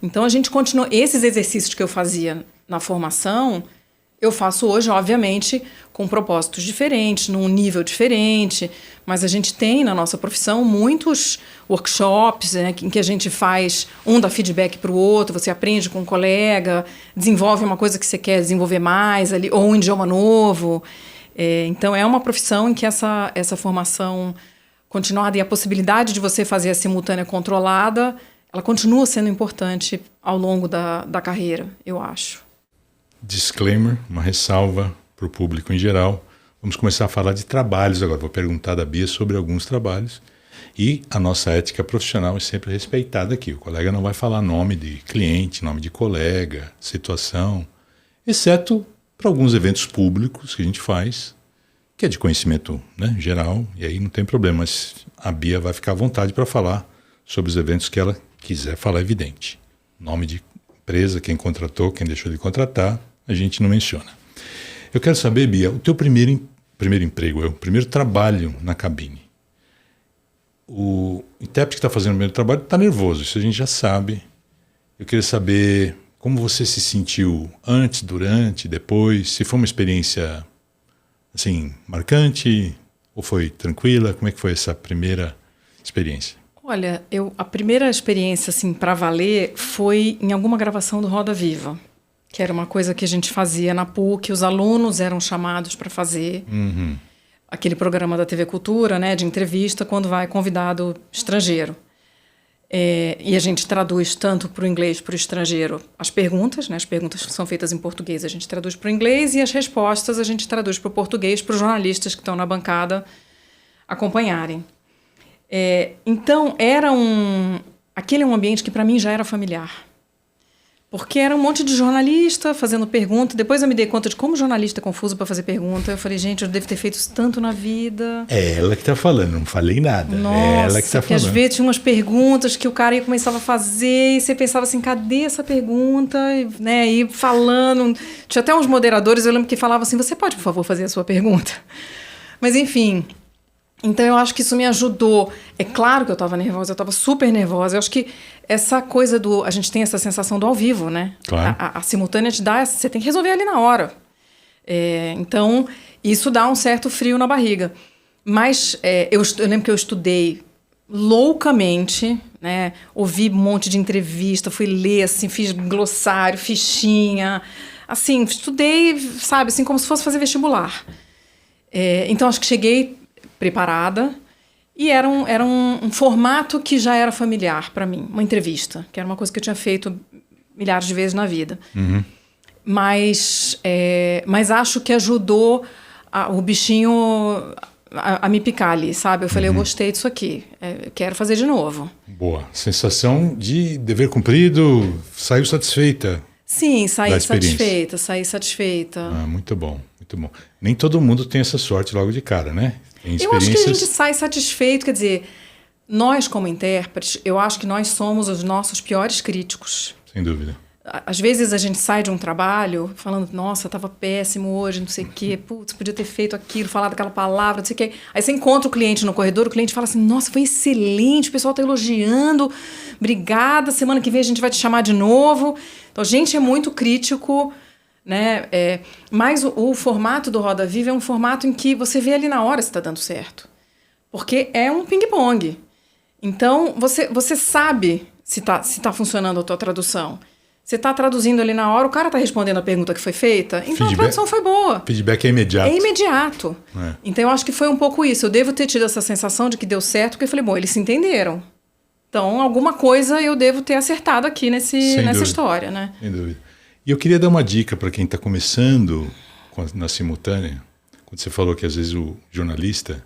Então, a gente continua... Esses exercícios que eu fazia na formação, eu faço hoje, obviamente, com propósitos diferentes, num nível diferente, mas a gente tem na nossa profissão muitos workshops, né, em que a gente faz, dá feedback para o outro, você aprende com um colega, desenvolve uma coisa que você quer desenvolver mais, ali, ou um idioma novo. Então, é uma profissão em que essa formação continuada e a possibilidade de você fazer a simultânea controlada, ela continua sendo importante ao longo da carreira, eu acho. Disclaimer, uma ressalva para o público em geral. Vamos começar a falar de trabalhos agora. Vou perguntar da Bia sobre alguns trabalhos. E a nossa ética profissional é sempre respeitada aqui. O colega não vai falar nome de cliente, nome de colega, situação, exceto para alguns eventos públicos que a gente faz, que é de conhecimento, né, geral, e aí não tem problema. Mas a Bia vai ficar à vontade para falar sobre os eventos que ela quiser falar, evidente. Nome de empresa, quem contratou, quem deixou de contratar, a gente não menciona. Eu quero saber, Bia, o teu primeiro emprego, o primeiro trabalho na cabine. O intérprete que está fazendo o primeiro trabalho está nervoso, isso a gente já sabe. Eu queria saber como você se sentiu antes, durante, depois, se foi uma experiência assim, marcante ou foi tranquila? Como é que foi essa primeira experiência? Olha, a primeira experiência assim, para valer foi em alguma gravação do Roda Viva, que era uma coisa que a gente fazia na PUC, os alunos eram chamados para fazer aquele programa da TV Cultura, né, de entrevista, quando vai convidado estrangeiro. E a gente traduz tanto para o inglês, para o estrangeiro, as perguntas, né, as perguntas que são feitas em português a gente traduz para o inglês e as respostas a gente traduz para o português para os jornalistas que estão na bancada acompanharem. Então, aquele é um ambiente que para mim já era familiar. Porque era um monte de jornalista fazendo pergunta. Depois eu me dei conta de como jornalista é confuso para fazer pergunta. Eu falei, gente, eu devo ter feito isso tanto na vida. É ela que está falando, não falei nada. Nossa, é ela que está falando. Às vezes tinha umas perguntas que o cara começava a fazer e você pensava assim, cadê essa pergunta? Né? E falando. Tinha até uns moderadores, eu lembro que falavam assim, você pode, por favor, fazer a sua pergunta? Mas, enfim... Então, eu acho que isso me ajudou. É claro que eu estava nervosa, eu estava super nervosa. Eu acho que essa coisa a gente tem essa sensação do ao vivo, né? Claro. A simultânea te dá... Você tem que resolver ali na hora. Então, isso dá um certo frio na barriga. Mas eu lembro que eu estudei loucamente, né? Ouvi um monte de entrevista, fui ler, assim, fiz glossário, fichinha. Assim, estudei, sabe? Assim, como se fosse fazer vestibular. Então, acho que cheguei... preparada, e era um formato que já era familiar para mim, uma entrevista, que era uma coisa que eu tinha feito milhares de vezes na vida. Mas acho que ajudou o bichinho a me picar ali, sabe? Eu falei, eu gostei disso aqui, quero fazer de novo. Boa. Sensação de dever cumprido, saiu satisfeita. Sim, saí satisfeita. Muito bom, muito bom. Nem todo mundo tem essa sorte logo de cara, né? Eu acho que a gente sai satisfeito, quer dizer, nós como intérpretes, eu acho que nós somos os nossos piores críticos. Sem dúvida. Às vezes a gente sai de um trabalho falando, nossa, estava péssimo hoje, não sei o quê, putz, podia ter feito aquilo, falado aquela palavra, não sei o quê. Aí você encontra o cliente no corredor, o cliente fala assim, nossa, foi excelente, o pessoal está elogiando, obrigada, semana que vem a gente vai te chamar de novo. Então, a gente é muito crítico, né? Mas o formato do Roda Viva é um formato em que você vê ali na hora se está dando certo. Porque é um ping-pong. Então, você sabe se tá funcionando a tua tradução. Você está traduzindo ali na hora, o cara está respondendo a pergunta que foi feita, então a tradução foi boa. Feedback é imediato. É imediato. Então eu acho que foi um pouco isso. Eu devo ter tido essa sensação de que deu certo, porque eu falei, bom, eles se entenderam. Então alguma coisa eu devo ter acertado aqui nessa história, né? Sem dúvida. E eu queria dar uma dica para quem está começando na simultânea. Quando você falou que às vezes o jornalista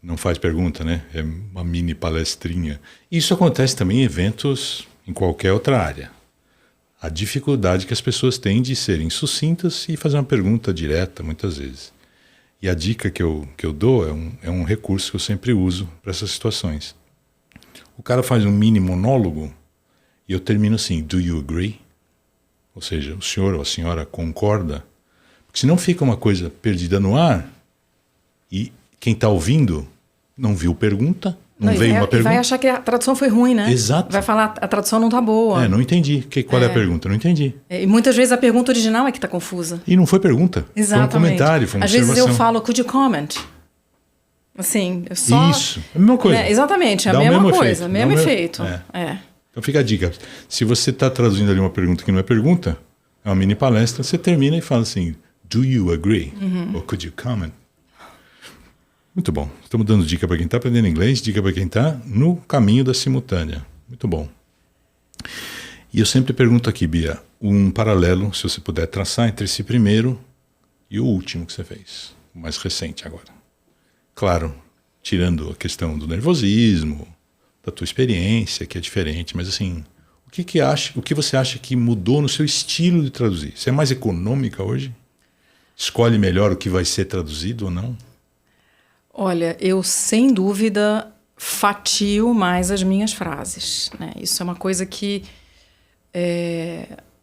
não faz pergunta, né? É uma mini palestrinha. Isso acontece também em eventos em qualquer outra área. A dificuldade que as pessoas têm de serem sucintas e fazer uma pergunta direta, muitas vezes. E a dica que eu dou é um recurso que eu sempre uso para essas situações. O cara faz um mini monólogo e eu termino assim, do you agree? Ou seja, o senhor ou a senhora concorda? Porque senão fica uma coisa perdida no ar e quem está ouvindo não viu pergunta, não veio uma pergunta. Vai achar que a tradução foi ruim, né? Exato. Vai falar, a tradução não tá boa. Não entendi. Qual é a pergunta? Não entendi. E muitas vezes a pergunta original é que tá confusa. E não foi pergunta. Exatamente. Foi um comentário, foi uma Às observação. vezes eu falo, could you comment? Assim, eu só... Isso, é a mesma coisa. Exatamente, é a mesma coisa, mesmo efeito. Então fica a dica. Se você está traduzindo ali uma pergunta que não é pergunta, é uma mini palestra, você termina e fala assim, do you agree? Or could you comment? Muito bom. Estamos dando dica para quem está aprendendo inglês, dica para quem está no caminho da simultânea. Muito bom. E eu sempre pergunto aqui, Bia, um paralelo, se você puder traçar entre esse primeiro e o último que você fez, o mais recente agora. Claro, tirando a questão do nervosismo, da tua experiência, que é diferente, mas assim, o que você acha que mudou no seu estilo de traduzir? Você é mais econômica hoje? Escolhe melhor o que vai ser traduzido ou não? Olha, eu sem dúvida fatio mais as minhas frases, né? Isso é uma coisa que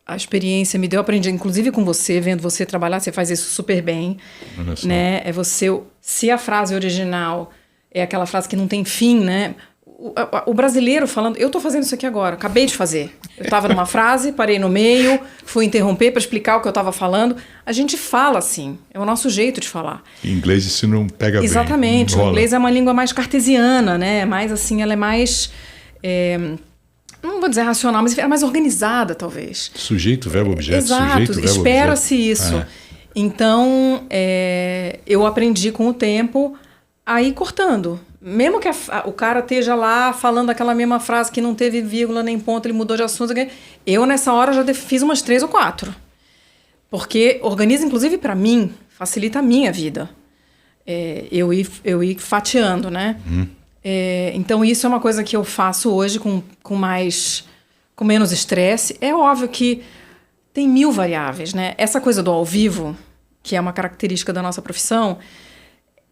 a experiência me deu, aprendi, inclusive com você, vendo você trabalhar, você faz isso super bem, né? Se a frase original é aquela frase que não tem fim, né? O brasileiro falando, eu estou fazendo isso aqui agora, acabei de fazer. Eu estava numa frase, parei no meio, fui interromper para explicar o que eu estava falando. A gente fala assim, é o nosso jeito de falar. Em inglês isso não pega bem. Exatamente, o inglês é uma língua mais cartesiana, né? Mais assim, ela é mais, não vou dizer racional, mas é mais organizada, talvez. Sujeito, verbo, objeto, exato, sujeito, verbo, espera-se objeto. isso. Então, eu aprendi com o tempo a ir cortando. Mesmo que o cara esteja lá falando aquela mesma frase que não teve vírgula nem ponto, ele mudou de assunto, eu nessa hora já fiz umas 3 ou 4. Porque organiza, inclusive para mim, facilita a minha vida. Eu ir fatiando, né? Então isso é uma coisa que eu faço hoje com menos estresse. É óbvio que tem 1000 variáveis, né? Essa coisa do ao vivo, que é uma característica da nossa profissão,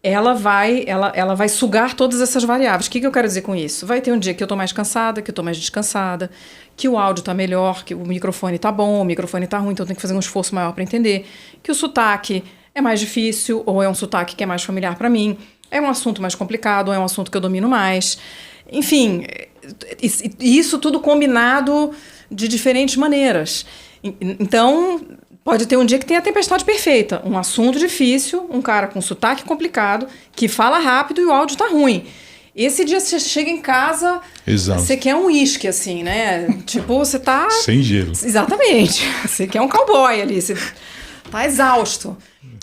ela vai sugar todas essas variáveis. O que eu quero dizer com isso? Vai ter um dia que eu estou mais cansada, que eu estou mais descansada, que o áudio está melhor, que o microfone está bom, o microfone está ruim, então eu tenho que fazer um esforço maior para entender, que o sotaque é mais difícil, ou é um sotaque que é mais familiar para mim, é um assunto mais complicado, ou é um assunto que eu domino mais. Enfim, isso tudo combinado de diferentes maneiras. Então, pode ter um dia que tem a tempestade perfeita. Um assunto difícil, um cara com sotaque complicado, que fala rápido e o áudio tá ruim. Esse dia você chega em casa, exausto. Você quer um uísque, assim, né? Tipo, você tá... sem gelo. Exatamente. Você quer um cowboy ali, você tá exausto.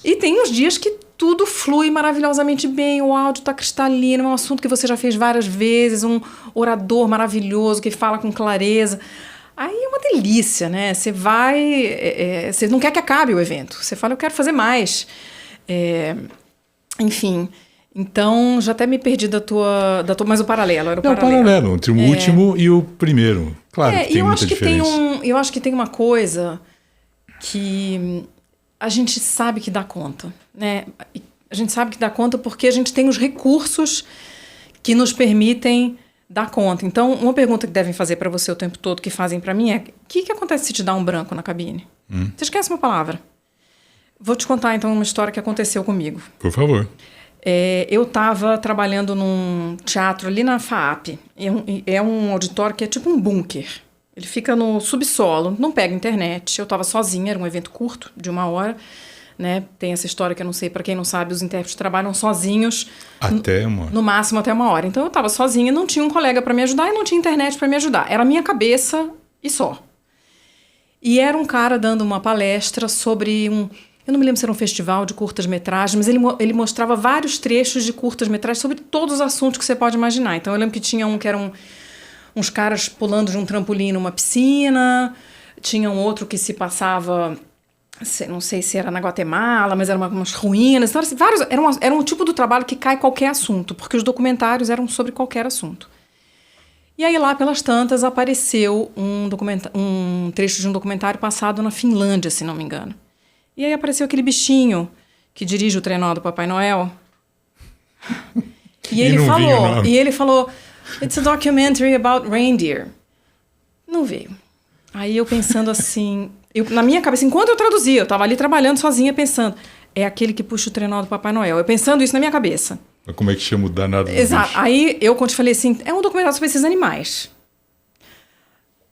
E tem uns dias que tudo flui maravilhosamente bem, o áudio tá cristalino, é um assunto que você já fez várias vezes, um orador maravilhoso que fala com clareza. Aí é uma delícia, né? Você vai... você não quer que acabe o evento. Você fala, eu quero fazer mais. Enfim. Então, já até me perdi da tua mas o paralelo. Era o paralelo entre o último e o primeiro. Claro que tem muita diferença. Eu acho que tem uma coisa que a gente sabe que dá conta, né? A gente sabe que dá conta porque a gente tem os recursos que nos permitem dar conta. Então, uma pergunta que devem fazer para você o tempo todo, que fazem para mim, é: o que acontece se te dá um branco na cabine? Você esquece uma palavra. Vou te contar, então, uma história que aconteceu comigo. Por favor. Eu estava trabalhando num teatro ali na FAAP. É um auditório que é tipo um bunker. Ele fica no subsolo, não pega internet. Eu estava sozinha, era um evento curto, de 1 hora. Né? Tem essa história que eu não sei, para quem não sabe, os intérpretes trabalham sozinhos. No máximo até 1 hora. Então eu estava sozinha, não tinha um colega para me ajudar e não tinha internet para me ajudar. Era a minha cabeça e só. E era um cara dando uma palestra sobre eu não me lembro se era um festival de curtas-metragens, mas ele mostrava vários trechos de curtas-metragens sobre todos os assuntos que você pode imaginar. Então eu lembro que tinha que eram uns caras pulando de um trampolim numa piscina, tinha um outro que se passava, não sei se era na Guatemala, mas eram umas ruínas. Então, assim, era um tipo do trabalho que cai qualquer assunto, porque os documentários eram sobre qualquer assunto. E aí lá pelas tantas apareceu um trecho de um documentário passado na Finlândia, se não me engano. E aí apareceu aquele bichinho que dirige o trenó do Papai Noel. E ele falou, "It's a documentary about reindeer." Não veio. Aí eu pensando assim, na minha cabeça, enquanto eu traduzia, eu estava ali trabalhando sozinha pensando, é aquele que puxa o trenó do Papai Noel. Eu pensando isso na minha cabeça. Mas como é que chama o danado do Exato. bicho? Aí eu falei assim, é um documentário sobre esses animais.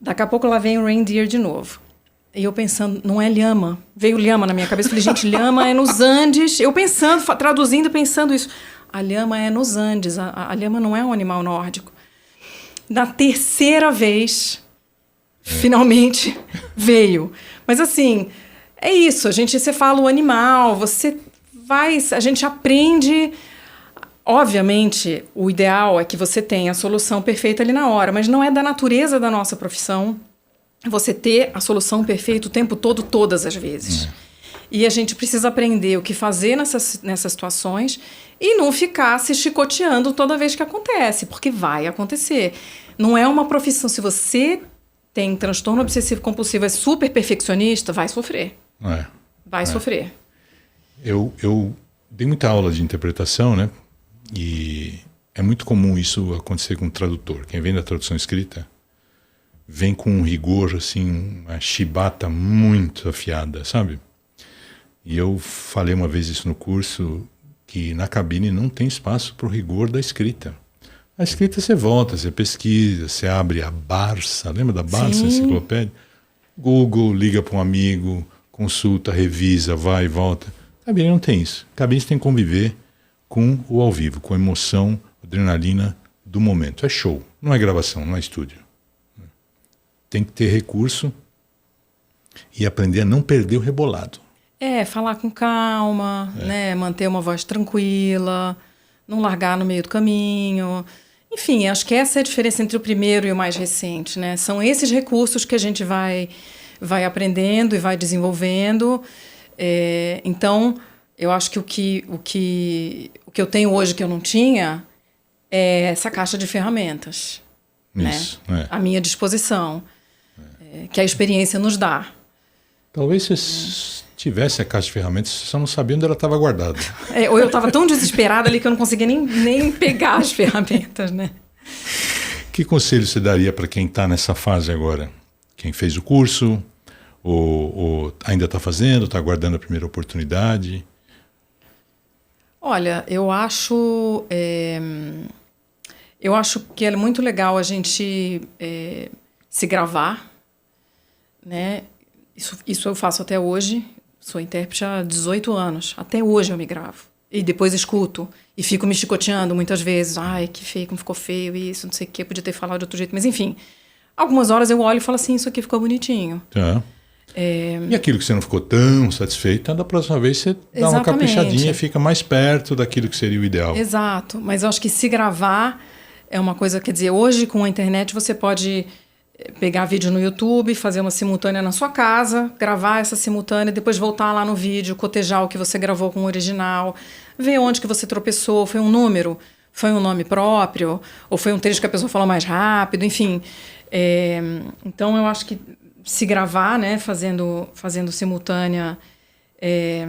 Daqui a pouco lá vem o reindeer de novo. E eu pensando, não é lhama. Veio lhama na minha cabeça. Falei, gente, lhama é nos Andes. Eu pensando, traduzindo, pensando isso. A lhama é nos Andes. A lhama não é um animal nórdico. Na terceira vez, finalmente, veio. Mas assim, é isso. Você fala o animal, a gente aprende. Obviamente, o ideal é que você tenha a solução perfeita ali na hora, mas não é da natureza da nossa profissão você ter a solução perfeita o tempo todo, todas as vezes. E a gente precisa aprender o que fazer nessas situações e não ficar se chicoteando toda vez que acontece, porque vai acontecer. Não é uma profissão. Se você tem transtorno obsessivo compulsivo, é super perfeccionista, vai sofrer. Vai sofrer. Eu dei muita aula de interpretação, né? E é muito comum isso acontecer com o tradutor. Quem vem da tradução escrita vem com um rigor, assim, uma chibata muito afiada, sabe? E eu falei uma vez isso no curso, que na cabine não tem espaço para o rigor da escrita. A escrita você volta, você pesquisa, você abre a Barça, lembra da Barça, a enciclopédia? Google, liga para um amigo, consulta, revisa, vai e volta. Cabine não tem isso. Cabine você tem que conviver com o ao vivo, com a emoção, adrenalina do momento. É show, não é gravação, não é estúdio. Tem que ter recurso e aprender a não perder o rebolado. Falar com calma, né? Manter uma voz tranquila, não largar no meio do caminho. Enfim, acho que essa é a diferença entre o primeiro e o mais recente, né? São esses recursos que a gente vai aprendendo e vai desenvolvendo. Então, eu acho que o que eu tenho hoje que eu não tinha é essa caixa de ferramentas. Isso, né? À minha disposição. Que a experiência nos dá. Talvez você tivesse a caixa de ferramentas, você só não sabia onde ela estava guardada. Ou eu estava tão desesperada ali que eu não conseguia nem pegar as ferramentas, né? Que conselho você daria para quem está nessa fase agora? Quem fez o curso, ou ainda está fazendo, está aguardando a primeira oportunidade? Olha, eu acho que é muito legal a gente se gravar, né? Isso eu faço até hoje. Sou intérprete há 18 anos. Até hoje eu me gravo. E depois escuto. E fico me chicoteando muitas vezes. Ai, que feio, como ficou feio isso, não sei o quê. Podia ter falado de outro jeito. Mas enfim, algumas horas eu olho e falo assim, isso aqui ficou bonitinho. Tá. E aquilo que você não ficou tão satisfeita, da próxima vez você dá uma caprichadinha e fica mais perto daquilo que seria o ideal. Exato. Mas eu acho que se gravar é uma coisa, quer dizer, hoje com a internet você pode pegar vídeo no YouTube, fazer uma simultânea na sua casa, gravar essa simultânea, depois voltar lá no vídeo, cotejar o que você gravou com o original, ver onde que você tropeçou, foi um número, foi um nome próprio, ou foi um trecho que a pessoa falou mais rápido, enfim. Então eu acho que se gravar, né, fazendo simultânea é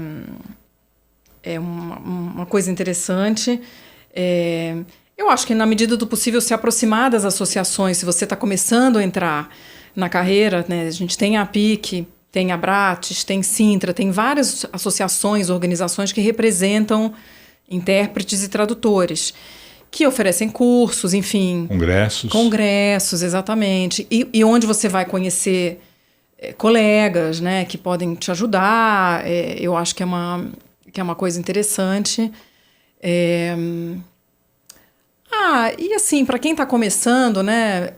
uma coisa interessante. Eu acho que na medida do possível se aproximar das associações, se você está começando a entrar na carreira, né? A gente tem a APIC, tem a Brates, tem Sintra, tem várias associações, organizações que representam intérpretes e tradutores, que oferecem cursos, enfim. Congressos, exatamente. E onde você vai conhecer colegas, né, que podem te ajudar. Eu acho que é uma coisa interessante. E assim, para quem está começando, né,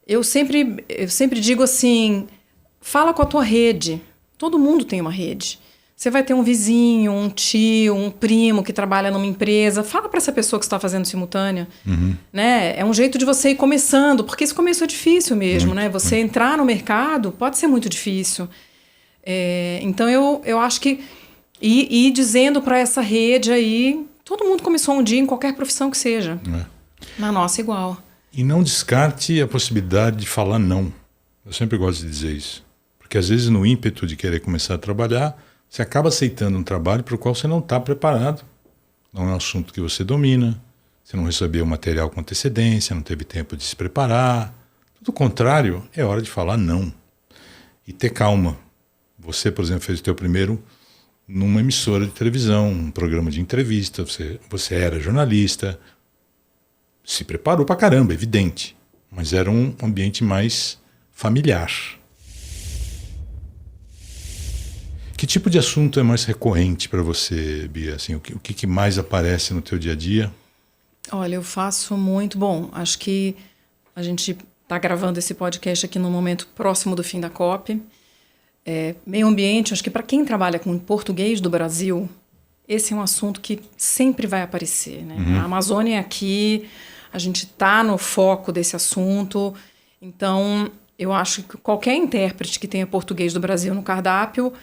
eu sempre digo assim, fala com a tua rede. Todo mundo tem uma rede. Você vai ter um vizinho, um tio, um primo que trabalha numa empresa. Fala para essa pessoa que está fazendo simultânea. Né? É um jeito de você ir começando, porque esse começo é difícil mesmo. Né? Você entrar no mercado pode ser muito difícil. Então, eu acho que ir dizendo para essa rede aí, todo mundo começou um dia em qualquer profissão que seja. Na nossa, igual. E não descarte a possibilidade de falar não. Eu sempre gosto de dizer isso. Porque às vezes no ímpeto de querer começar a trabalhar, você acaba aceitando um trabalho para o qual você não está preparado. Não é um assunto que você domina, você não recebeu o material com antecedência, não teve tempo de se preparar. Tudo contrário, é hora de falar não. E ter calma. Você, por exemplo, fez o teu primeiro numa emissora de televisão, um programa de entrevista, você era jornalista, se preparou pra caramba, evidente, mas era um ambiente mais familiar. Que tipo de assunto é mais recorrente para você, Bia? Assim, o que mais aparece no teu dia a dia? Olha, eu faço muito... Bom, acho que a gente está gravando esse podcast aqui no momento próximo do fim da COP. Meio ambiente, acho que para quem trabalha com português do Brasil, esse é um assunto que sempre vai aparecer. Né? A Amazônia é aqui, a gente está no foco desse assunto. Então, eu acho que qualquer intérprete que tenha português do Brasil no cardápio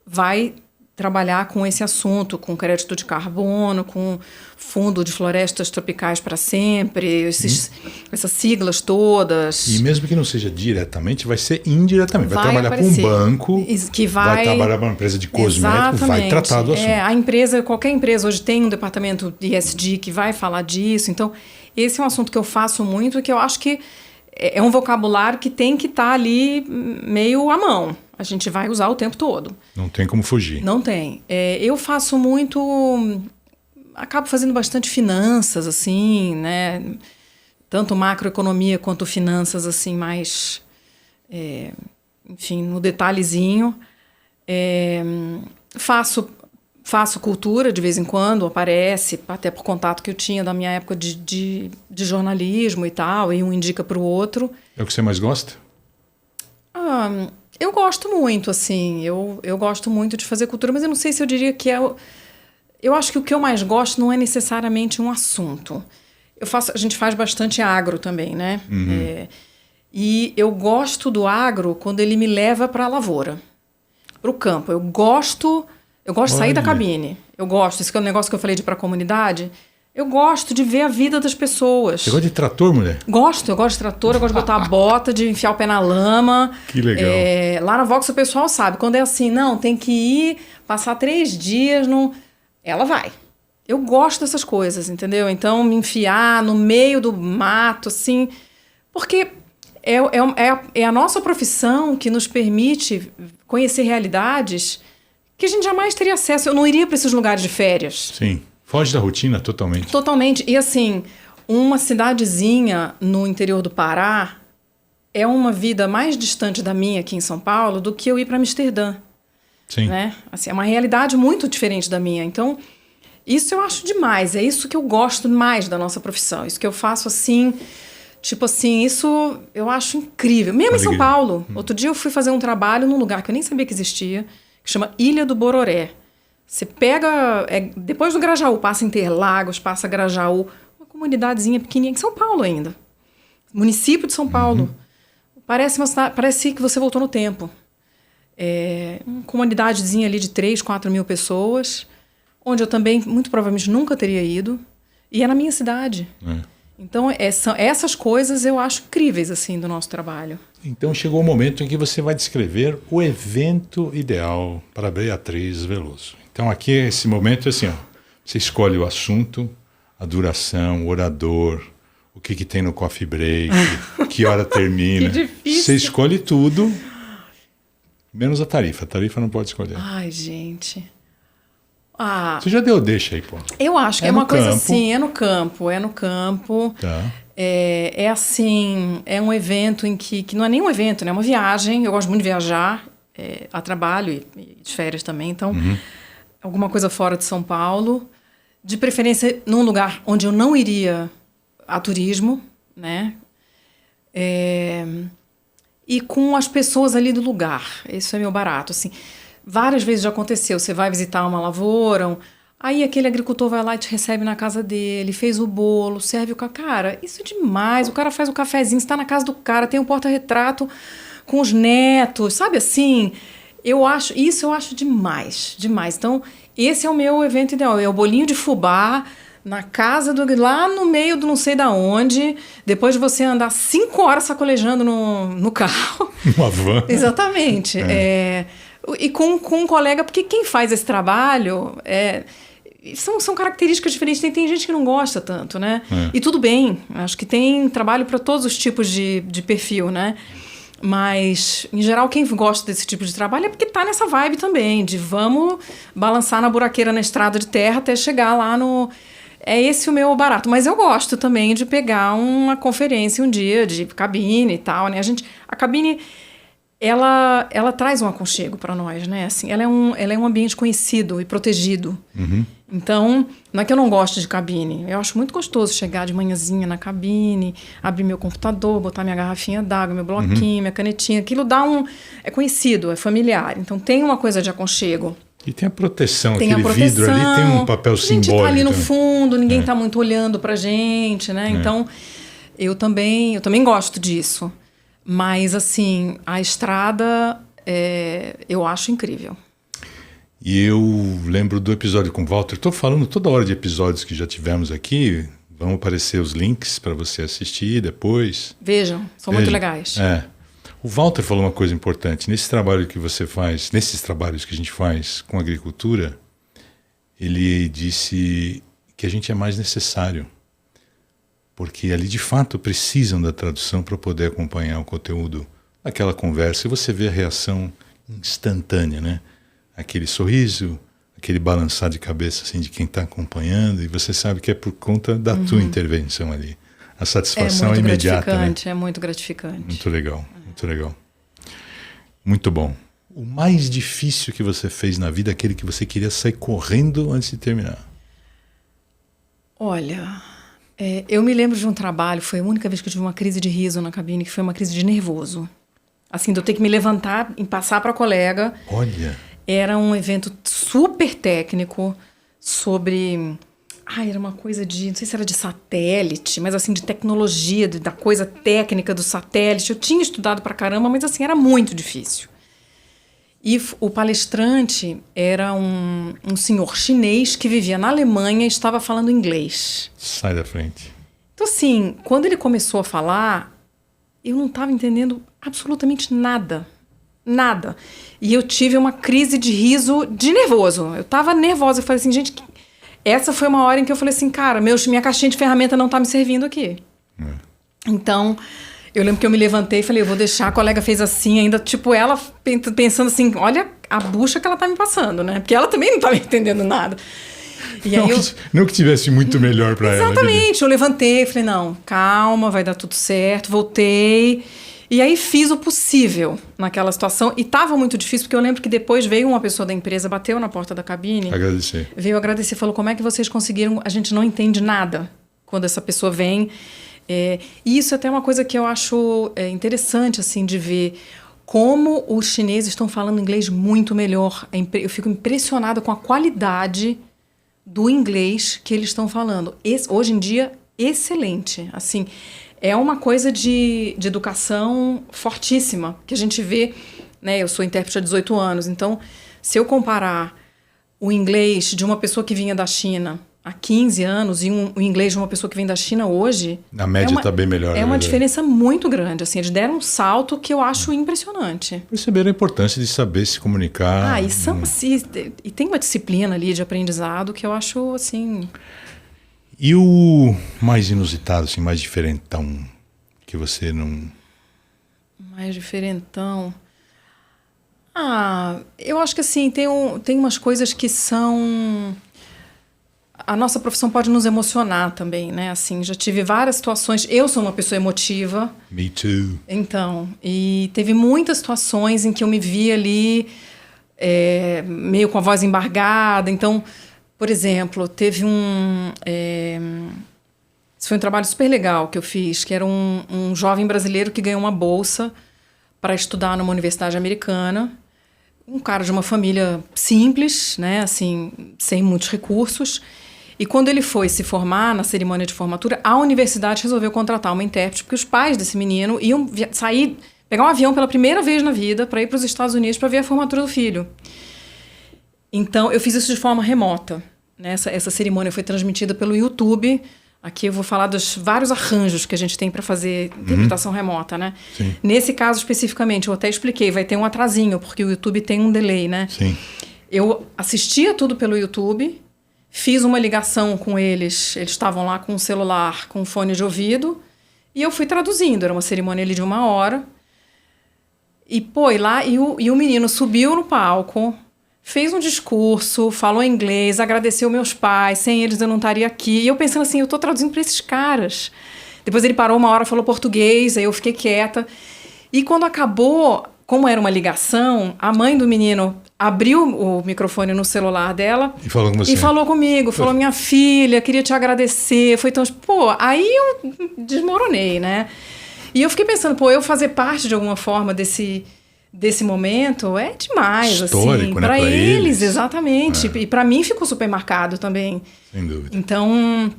vai trabalhar com esse assunto, com crédito de carbono, com fundo de florestas tropicais para sempre, essas siglas todas. E mesmo que não seja diretamente, vai ser indiretamente. Vai trabalhar aparecer. Com um banco, que vai trabalhar para uma empresa de cosméticos, vai tratar do assunto. Qualquer empresa hoje tem um departamento de ESG que vai falar disso. Então, esse é um assunto que eu faço muito e que eu acho que é um vocabulário que tem que estar ali meio à mão. A gente vai usar o tempo todo. Não tem como fugir. Não tem. Eu faço muito... Acabo fazendo bastante finanças, assim, né? Tanto macroeconomia quanto finanças, assim, mais... enfim, no detalhezinho. Faço cultura, de vez em quando, aparece, até por contato que eu tinha da minha época de jornalismo e tal, e um indica para o outro. É o que você mais gosta? Eu gosto muito, assim, eu gosto muito de fazer cultura, mas eu não sei se eu diria que eu acho que o que eu mais gosto não é necessariamente um assunto. A gente faz bastante agro também, né? E eu gosto do agro quando ele me leva para a lavoura, para o campo. Eu gosto de sair da cabine. Isso que é um negócio que eu falei de ir para a comunidade. Eu gosto de ver a vida das pessoas. Você gosta de trator, mulher? Eu gosto de trator, eu gosto de botar a bota, de enfiar o pé na lama. Que legal. Lá na Vox o pessoal sabe, quando é assim, não, tem que ir, passar 3 dias, ela vai. Eu gosto dessas coisas, entendeu? Então, me enfiar no meio do mato, assim, porque é a nossa profissão que nos permite conhecer realidades que a gente jamais teria acesso. Eu não iria para esses lugares de férias. Sim. Foge da rotina totalmente. Totalmente. E assim, uma cidadezinha no interior do Pará é uma vida mais distante da minha aqui em São Paulo do que eu ir para Amsterdã. Sim. Né? Assim, é uma realidade muito diferente da minha. Então, isso eu acho demais. É isso que eu gosto mais da nossa profissão. Isso que eu faço assim, tipo assim, isso eu acho incrível. Mesmo em São Paulo. Outro dia eu fui fazer um trabalho num lugar que eu nem sabia que existia, que chama Ilha do Bororé. Você pega, depois do Grajaú, passa Interlagos, passa Grajaú, uma comunidadezinha pequenininha, em São Paulo ainda. Município de São Paulo. Parece que você voltou no tempo. Uma comunidadezinha ali de 3, 4 mil pessoas, onde eu também, muito provavelmente, nunca teria ido. E é na minha cidade. Então, essas coisas eu acho incríveis, assim, do nosso trabalho. Então, chegou o momento em que você vai descrever o evento ideal para Beatriz Veloso. Então, aqui, esse momento é assim, ó, você escolhe o assunto, a duração, o orador, o que tem no coffee break, que hora termina. Que difícil. Você escolhe tudo, menos a tarifa. A tarifa não pode escolher. Ai, gente. Você já deu deixa aí, pô. Eu acho que é uma coisa assim, é no campo. Tá. É assim, é um evento em que não é nem um evento, né? É uma viagem. Eu gosto muito de viajar a trabalho e de férias também. Então, alguma coisa fora de São Paulo. De preferência num lugar onde eu não iria a turismo, né? E com as pessoas ali do lugar. Isso é meu barato, assim. Várias vezes já aconteceu. Você vai visitar uma lavoura, aí aquele agricultor vai lá e te recebe na casa dele, fez o bolo, serve o café. Cara, isso é demais. O cara faz o cafezinho, você está na casa do cara, tem um porta-retrato com os netos, sabe assim? Eu acho demais, demais. Então, esse é o meu evento ideal. É o bolinho de fubá na casa lá no meio do não sei da onde, depois de você andar 5 horas sacolejando no carro. Uma van. Exatamente. E com um colega, porque quem faz esse trabalho são características diferentes. Tem gente que não gosta tanto, né? E tudo bem, acho que tem trabalho para todos os tipos de perfil, né? Mas, em geral, quem gosta desse tipo de trabalho é porque tá nessa vibe também, de vamos balançar na buraqueira na estrada de terra até chegar lá no... É esse o meu barato. Mas eu gosto também de pegar uma conferência um dia de cabine e tal, né? A cabine... Ela traz um aconchego para nós, né? Assim, ela é um ambiente conhecido e protegido. Então, não é que eu não gosto de cabine. Eu acho muito gostoso chegar de manhãzinha na cabine, abrir meu computador, botar minha garrafinha d'água, meu bloquinho, minha canetinha. Aquilo é conhecido, é familiar. Então, tem uma coisa de aconchego. E tem a proteção, aquele vidro ali tem um papel simbólico. A gente tá ali no fundo, ninguém tá muito olhando pra gente, né? Então, eu também gosto disso. Mas, assim, a estrada eu acho incrível. E eu lembro do episódio com o Walter. Estou falando toda hora de episódios que já tivemos aqui. Vão aparecer os links para você assistir depois. Vejam, são muito legais. O Walter falou uma coisa importante. Nesse trabalho que você faz, nesses trabalhos que a gente faz com agricultura, ele disse que a gente é mais necessário. Porque ali, de fato, precisam da tradução para poder acompanhar o conteúdo daquela conversa. E você vê a reação instantânea, né? Aquele sorriso, aquele balançar de cabeça assim, de quem está acompanhando. E você sabe que é por conta da tua intervenção ali. A satisfação é imediata. É muito gratificante. Muito legal, muito legal. Muito bom. O mais difícil que você fez na vida, aquele que você queria sair correndo antes de terminar? Olha... eu me lembro de um trabalho, foi a única vez que eu tive uma crise de riso na cabine, que foi uma crise de nervoso. Assim, de eu ter que me levantar e passar para a colega. Olha! Era um evento super técnico sobre... era uma coisa de... Não sei se era de satélite, mas assim, de tecnologia, da coisa técnica do satélite. Eu tinha estudado pra caramba, mas assim, era muito difícil. E o palestrante era um senhor chinês que vivia na Alemanha e estava falando inglês. Sai da frente. Então, assim, quando ele começou a falar, eu não estava entendendo absolutamente nada. Nada. E eu tive uma crise de riso de nervoso. Eu estava nervosa. Eu falei assim, gente, essa foi uma hora em que eu falei assim, cara, minha caixinha de ferramenta não está me servindo aqui. Então... Eu lembro que eu me levantei e falei, eu vou deixar, a colega fez assim, ainda, tipo, ela pensando assim, olha a bucha que ela tá me passando, né? Porque ela também não tá me entendendo nada. E aí não que tivesse muito melhor para ela. Exatamente, eu levantei, falei, não, calma, vai dar tudo certo, voltei. E aí fiz o possível naquela situação. E tava muito difícil, porque eu lembro que depois veio uma pessoa da empresa, bateu na porta da cabine. Agradecer. Veio agradecer, falou, como é que vocês conseguiram? A gente não entende nada quando essa pessoa vem... E isso é até uma coisa que eu acho interessante, assim, de ver como os chineses estão falando inglês muito melhor. Eu fico impressionada com a qualidade do inglês que eles estão falando. Hoje em dia, excelente. Assim, é uma coisa de educação fortíssima, que a gente vê, né? Eu sou intérprete há 18 anos, então, se eu comparar o inglês de uma pessoa que vinha da China... há 15 anos e o inglês de uma pessoa que vem da China hoje... A média está bem melhor. É uma diferença muito grande. Assim, eles deram um salto que eu acho impressionante. Perceberam a importância de saber se comunicar. E tem uma disciplina ali de aprendizado que eu acho, assim... E o mais inusitado, assim, mais diferentão, que você não... Mais diferentão... eu acho que assim, tem umas coisas que são... A nossa profissão pode nos emocionar também, né? Assim, já tive várias situações... Eu sou uma pessoa emotiva. Me too. Então, e teve muitas situações em que eu me vi ali meio com a voz embargada. Então, por exemplo, teve esse foi um trabalho super legal que eu fiz, que era um jovem brasileiro que ganhou uma bolsa para estudar numa universidade americana. Um cara de uma família simples, né? Assim, sem muitos recursos. E quando ele foi se formar na cerimônia de formatura, a universidade resolveu contratar uma intérprete, porque os pais desse menino iam pegar um avião pela primeira vez na vida para ir para os Estados Unidos para ver a formatura do filho. Então, eu fiz isso de forma remota. Né? Essa cerimônia foi transmitida pelo YouTube. Aqui eu vou falar dos vários arranjos que a gente tem para fazer interpretação remota, né? Sim. Nesse caso especificamente, eu até expliquei, vai ter um atrasinho, porque o YouTube tem um delay, né? Sim. Eu assistia tudo pelo YouTube, fiz uma ligação com eles estavam lá com um celular, com um fone de ouvido, e eu fui traduzindo. Era uma cerimônia ali de 1 hora. E, o menino subiu no palco, fez um discurso, falou inglês, agradeceu meus pais, sem eles eu não estaria aqui. E eu pensando assim, eu estou traduzindo para esses caras. Depois ele parou 1 hora, falou português, aí eu fiquei quieta. E quando acabou, como era uma ligação, a mãe do menino abriu o microfone no celular dela e falou com você. E falou comigo, falou, minha filha, queria te agradecer. Foi tão... aí eu desmoronei, né? E eu fiquei pensando, eu fazer parte de alguma forma desse momento é demais, histórico, assim, né? para eles, exatamente. É. E para mim ficou super marcado também. Sem dúvida. Então,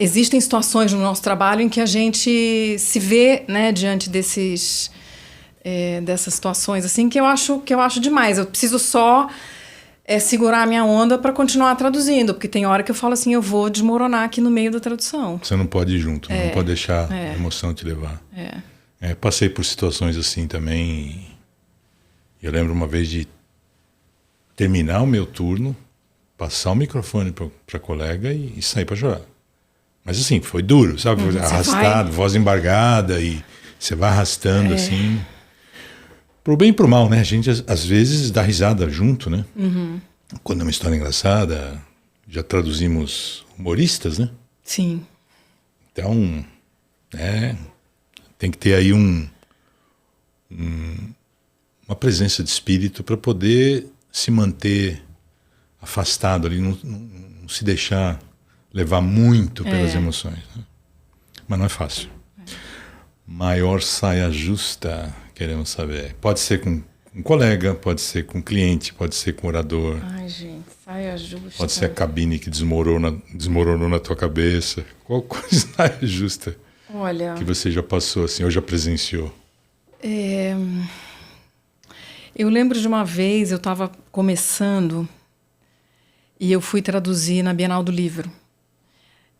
existem situações no nosso trabalho em que a gente se vê, né, diante dessas situações, assim, que eu acho demais. Eu preciso só segurar a minha onda para continuar traduzindo, porque tem hora que eu falo assim, eu vou desmoronar aqui no meio da tradução. Você não pode ir junto, não pode deixar a emoção te levar. Passei por situações assim também. Eu lembro uma vez de terminar o meu turno, passar o microfone para colega e sair para chorar. Mas assim, foi duro, sabe? Arrastado, voz embargada e você vai arrastando assim. Pro bem e pro mal, né? A gente às vezes dá risada junto, né? Uhum. Quando é uma história engraçada, já traduzimos humoristas, né? Sim. Então, tem que ter aí uma presença de espírito para poder se manter afastado ali, não se deixar levar muito pelas emoções. Né? Mas não é fácil. Maior saia justa, queremos saber. Pode ser com um colega, pode ser com um cliente, pode ser com um orador. Ai, gente, saia justa. Pode ser a cabine que desmoronou na tua cabeça. Qual coisa saia justa? Olha, que você já passou assim, ou já presenciou? Eu lembro de uma vez, eu estava começando e eu fui traduzir na Bienal do Livro.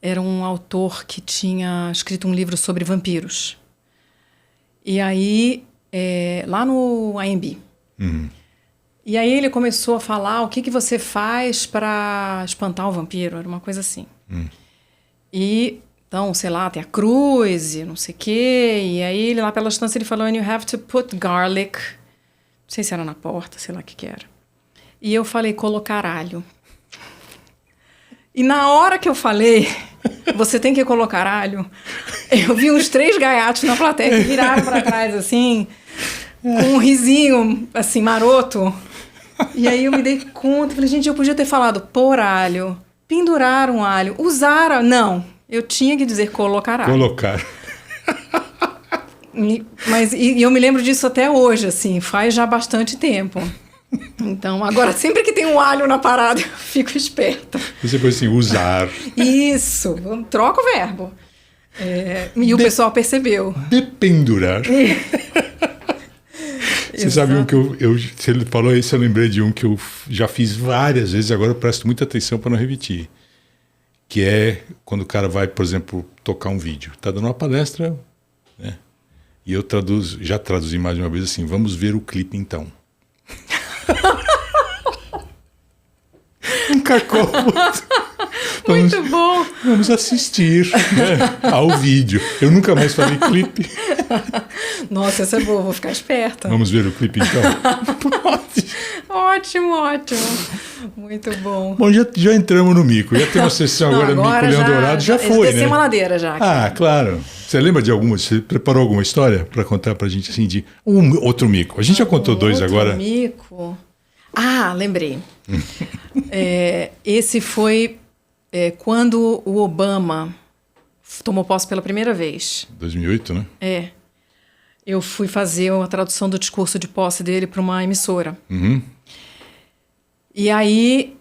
Era um autor que tinha escrito um livro sobre vampiros. E aí, lá no AMB. Uhum. E aí ele começou a falar o que você faz para espantar o vampiro, era uma coisa assim. E... Então, sei lá, tem a cruz e não sei o quê. E aí, ele lá pela distância, ele falou, and you have to put garlic. Não sei se era na porta, sei lá o que era. E eu falei, colocar alho. E na hora que eu falei, você tem que colocar alho, eu vi uns 3 gaiatos na plateia que viraram para trás, assim, com um risinho, assim, maroto. E aí eu me dei conta, falei, gente, eu podia ter falado pôr alho, pendurar um alho, usar... Não. Eu tinha que dizer colocar alho. Colocar. Mas eu me lembro disso até hoje, assim, faz já bastante tempo. Então, agora, sempre que tem um alho na parada, eu fico esperta. Você foi assim, usar. Isso, troca o verbo. E o pessoal percebeu. Dependurar. Você sabe um que se ele falou isso, eu lembrei de um que eu já fiz várias vezes, agora eu presto muita atenção para não repetir. Que é quando o cara vai, por exemplo, tocar um vídeo. Está dando uma palestra, né? E eu já traduzi mais de uma vez assim, vamos ver o clipe então. Um cacô. Muito bom. Vamos assistir, né, ao vídeo. Eu nunca mais falei clipe. Nossa, essa é boa, vou ficar esperta. Vamos ver o clipe então? Pode. Ótimo, ótimo. Muito bom. Bom, já entramos no mico. Já tem uma sessão agora Mico Leão Dourado. Já foi, né? Descemos a ladeira já. Ah, claro. Você lembra de alguma? Você preparou alguma história para contar pra gente assim de outro mico? A gente já contou dois agora. Outro mico. Ah, lembrei. Esse foi quando o Obama tomou posse pela primeira vez. 2008, né? Eu fui fazer uma tradução do discurso de posse dele para uma emissora. Uhum. E aí,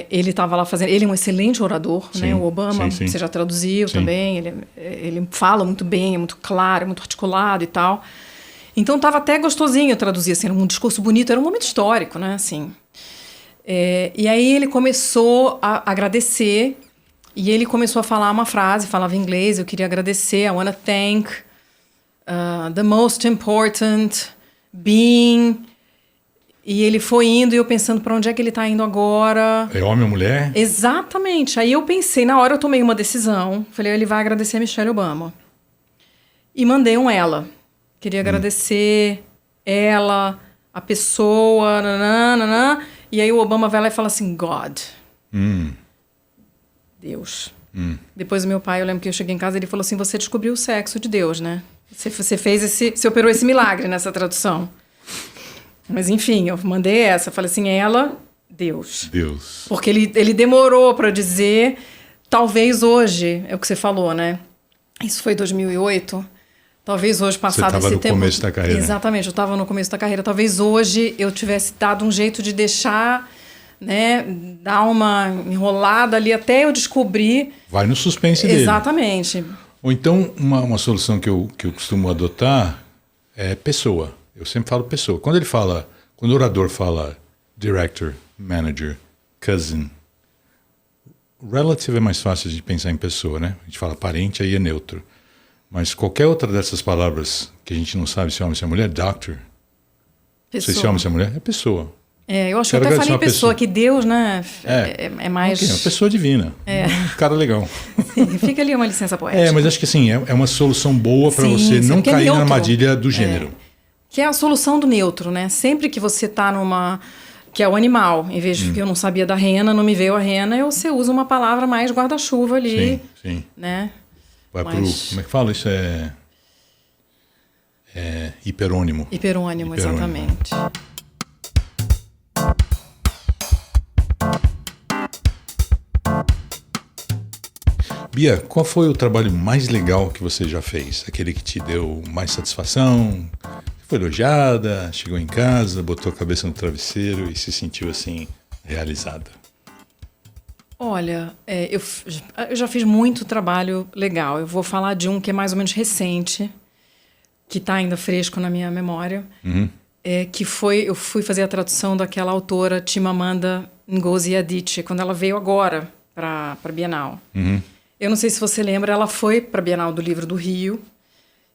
ele estava lá fazendo... Ele é um excelente orador, Sim, né? O Obama, sim. você já traduziu Sim. também. Ele fala muito bem, é muito claro, é muito articulado e tal. Então, estava até gostosinho traduzir, assim, era um discurso bonito, era um momento histórico, né? Assim. E aí, ele começou a agradecer, e ele começou a falar uma frase, falava em inglês, eu queria agradecer, I want to thank the most important being... E ele foi indo e eu pensando para onde é que ele está indo agora. É homem ou mulher? Exatamente. Aí eu pensei, na hora eu tomei uma decisão. Falei, ele vai agradecer a Michelle Obama. E mandei um ela. Queria agradecer ela, a pessoa, nananana. E aí o Obama vai lá e fala assim, God. Deus. Depois o meu pai, eu lembro que eu cheguei em casa e ele falou assim, você descobriu o sexo de Deus, né? Você operou esse milagre nessa tradução. Mas, enfim, eu mandei essa. Falei assim, ela, Deus. Deus. Porque ele demorou para dizer, talvez hoje, é o que você falou, né? Isso foi 2008. Talvez hoje, passado esse tempo... Você estava no começo da carreira. Exatamente, eu estava no começo da carreira. Talvez hoje eu tivesse dado um jeito de deixar, né? Dar uma enrolada ali até eu descobrir... Vai no suspense dele. Exatamente. Ou então, uma solução que eu costumo adotar é pessoa. Eu sempre falo pessoa. Quando o orador fala director, manager, cousin, relative é mais fácil de pensar em pessoa, né? A gente fala parente, aí é neutro. Mas qualquer outra dessas palavras que a gente não sabe se é homem ou se é mulher, doctor. Não sei se é homem ou se é mulher, é pessoa. Eu acho que eu até falei pessoa, que Deus, né? É mais... Okay, uma pessoa divina. Um cara legal. Sim, fica ali uma licença poética. Mas acho que assim, é uma solução boa para você não cair na armadilha do gênero. Que é a solução do neutro, né? Sempre que você está numa... Que é o animal. Em vez de que eu não sabia da rena, não me veio a rena, você usa uma palavra mais guarda-chuva ali. Sim. Né? Vai pro... Como é que fala? Isso é hiperônimo. Hiperônimo, exatamente. Bia, qual foi o trabalho mais legal que você já fez? Aquele que te deu mais satisfação? Foi elogiada, chegou em casa, botou a cabeça no travesseiro e se sentiu assim, realizada? Olha, eu já fiz muito trabalho legal. Eu vou falar de um que é mais ou menos recente, que está ainda fresco na minha memória. Eu fui fazer a tradução daquela autora Chimamanda Ngozi Adichie, quando ela veio agora para a Bienal. Eu não sei se você lembra, ela foi para a Bienal do Livro do Rio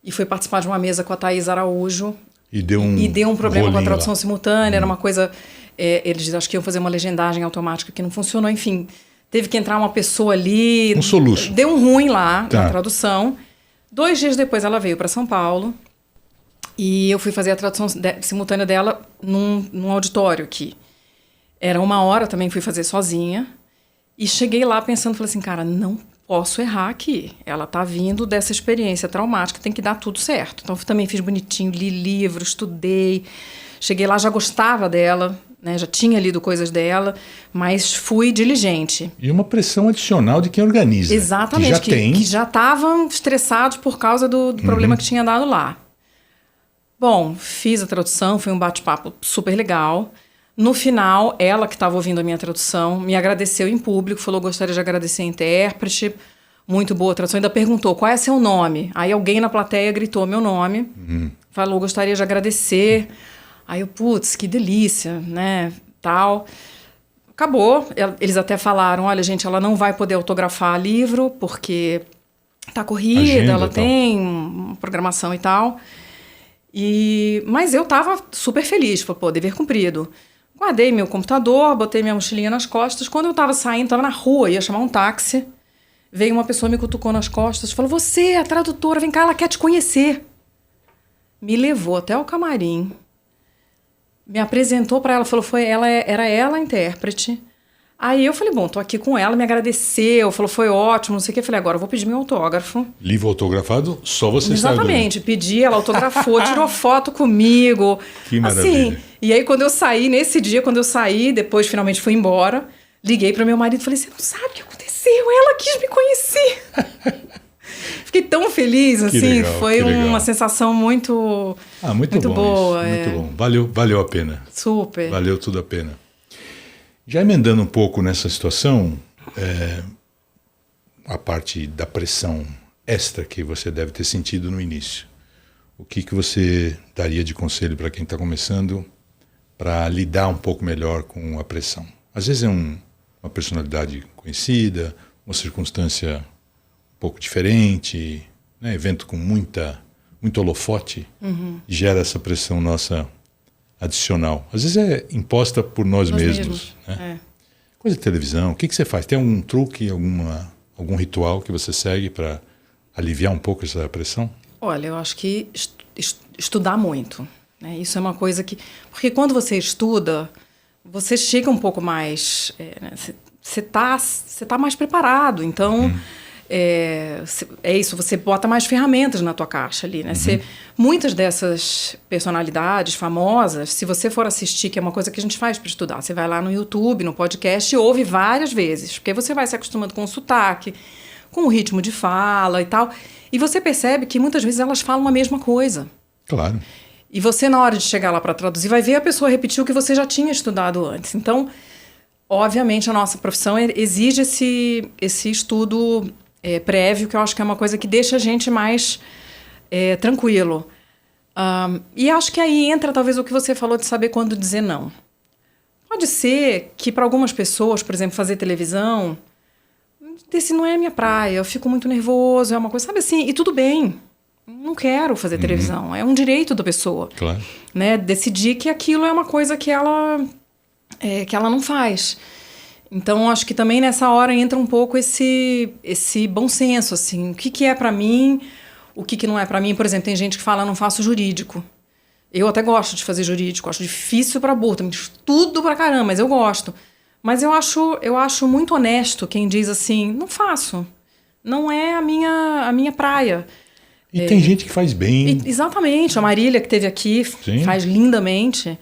e foi participar de uma mesa com a Thaís Araújo. E deu um problema com a tradução lá. Simultânea, era uma coisa... eles acho que iam fazer uma legendagem automática que não funcionou, enfim. Teve que entrar uma pessoa ali... Um soluço. Deu um ruim lá na tradução. 2 dias depois ela veio para São Paulo e eu fui fazer a tradução simultânea dela num auditório aqui. Era 1 hora, também fui fazer sozinha. E cheguei lá pensando, falei assim, cara, não posso errar aqui. Ela tá vindo dessa experiência traumática, tem que dar tudo certo. Então, também fiz bonitinho, li livro, estudei. Cheguei lá, já gostava dela, né? Já tinha lido coisas dela, mas fui diligente. E uma pressão adicional de quem organiza. Exatamente, que já estavam estressados por causa do problema que tinha dado lá. Bom, fiz a tradução, foi um bate-papo super legal. No final, ela que estava ouvindo a minha tradução me agradeceu em público, falou, gostaria de agradecer a intérprete, muito boa a tradução, ainda perguntou, qual é seu nome? Aí alguém na plateia gritou meu nome, falou, gostaria de agradecer. Aí eu, putz, que delícia, né, tal. Acabou, eles até falaram, olha, gente, ela não vai poder autografar livro, porque tá corrida, agenda, ela tem uma programação e tal. Mas eu tava super feliz, falei, pô, dever cumprido. Guardei meu computador, botei minha mochilinha nas costas. Quando eu tava saindo, tava na rua, ia chamar um táxi. Veio uma pessoa, me cutucou nas costas, falou, você é a tradutora, vem cá, ela quer te conhecer. Me levou até o camarim, me apresentou para ela, falou, era ela a intérprete. Aí eu falei, bom, tô aqui com ela, me agradeceu, falou, foi ótimo, não sei o que. Eu falei, agora eu vou pedir meu autógrafo. Livro autografado, só você sabe. Exatamente, pedi, ela autografou, tirou foto comigo. Que maravilha. Assim, e aí quando eu saí, nesse dia, depois finalmente fui embora, liguei para meu marido e falei, você não sabe o que aconteceu, ela quis me conhecer. Fiquei tão feliz, assim, legal, foi uma legal. sensação muito muito boa. Muito bom, valeu a pena. Super. Valeu tudo a pena. Já emendando um pouco nessa situação, a parte da pressão extra que você deve ter sentido no início. O que você daria de conselho para quem está começando para lidar um pouco melhor com a pressão? Às vezes é uma personalidade conhecida, uma circunstância um pouco diferente, né? Evento com muito holofote, gera essa pressão nossa adicional. Às vezes é imposta por nós mesmos. Né? Coisa de televisão. O que você faz? Tem algum truque, algum ritual que você segue para aliviar um pouco essa pressão? Olha, eu acho que estudar muito. Né? Isso é uma coisa que... Porque quando você estuda, você chega um pouco mais... né? Você tá mais preparado. Então... É isso, você bota mais ferramentas na tua caixa ali, né? Muitas dessas personalidades famosas, se você for assistir, que é uma coisa que a gente faz para estudar, você vai lá no YouTube, no podcast e ouve várias vezes, porque você vai se acostumando com o sotaque, com o ritmo de fala e tal, e você percebe que muitas vezes elas falam a mesma coisa. Claro. E você, na hora de chegar lá para traduzir, vai ver a pessoa repetir o que você já tinha estudado antes. Então, obviamente, a nossa profissão exige esse estudo prévio, que eu acho que é uma coisa que deixa a gente mais tranquilo. E acho que aí entra talvez o que você falou de saber quando dizer não. Pode ser que para algumas pessoas, por exemplo, fazer televisão, esse não é a minha praia, eu fico muito nervoso, é uma coisa, sabe assim, e tudo bem, não quero fazer televisão, é um direito da pessoa. Claro. Né, decidir que aquilo é uma coisa que ela não faz. Então, acho que também nessa hora entra um pouco esse bom senso, assim, o que é para mim, o que não é para mim. Por exemplo, tem gente que fala, não faço jurídico. Eu até gosto de fazer jurídico, acho difícil pra burro, também estudo pra caramba, mas eu gosto. Mas eu acho muito honesto quem diz assim, não faço, não é a minha praia. E tem gente que faz bem. Exatamente, a Marília que esteve aqui faz lindamente.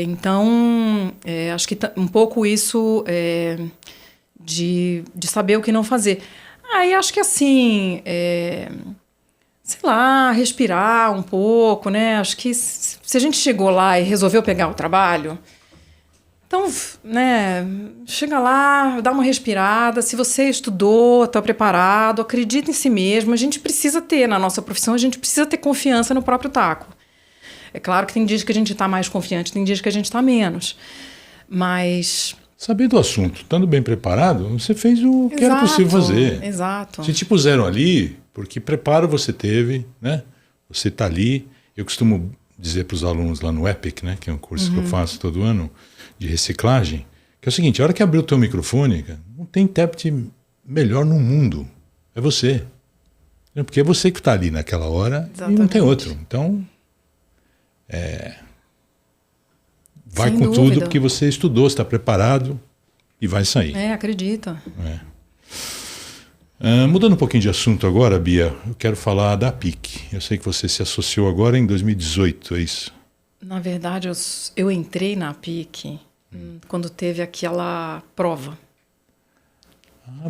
Então, acho que um pouco isso de saber o que não fazer. Aí acho que assim, sei lá, respirar um pouco, né? Acho que se a gente chegou lá e resolveu pegar o trabalho, então, né, chega lá, dá uma respirada. Se você estudou, está preparado, acredita em si mesmo. A gente precisa ter, na nossa profissão, a gente precisa ter confiança no próprio taco. É claro que tem dias que a gente está mais confiante, tem dias que a gente está menos. Mas... Sabendo do assunto, estando bem preparado, você fez o que era possível fazer. Exato. Se te puseram ali, porque preparo você teve, né? Você está ali. Eu costumo dizer para os alunos lá no EPIC, né? Que é um curso que eu faço todo ano, de reciclagem, que é o seguinte, a hora que abrir o teu microfone, cara, não tem intérprete melhor no mundo. É você. Porque é você que está ali naquela hora. Exatamente. E não tem outro. Então... vai sem com dúvida. tudo, porque você estudou, está preparado e vai sair. Acredita. Mudando um pouquinho de assunto agora, Bia, eu quero falar da APIC. Eu sei que você se associou agora em 2018, é isso? Na verdade, eu entrei na APIC quando teve aquela prova.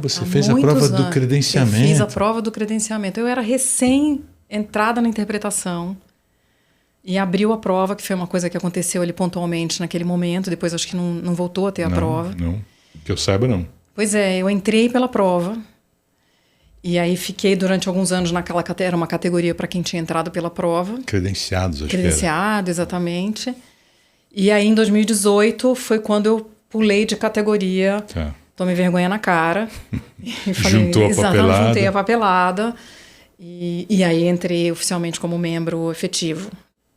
Você fez a prova do credenciamento. Eu fiz a prova do credenciamento. Eu era recém-entrada na interpretação. E abriu a prova, que foi uma coisa que aconteceu ali pontualmente naquele momento. Depois acho que não voltou a ter a prova. Não, que eu saiba não. Pois é, eu entrei pela prova. E aí fiquei durante alguns anos naquela categoria. Era uma categoria para quem tinha entrado pela prova. Credenciados, acho Credenciado, exatamente. E aí em 2018 foi quando eu pulei de categoria. Tomei vergonha na cara. E falei, juntou a papelada. Juntei a papelada. E aí entrei oficialmente como membro efetivo.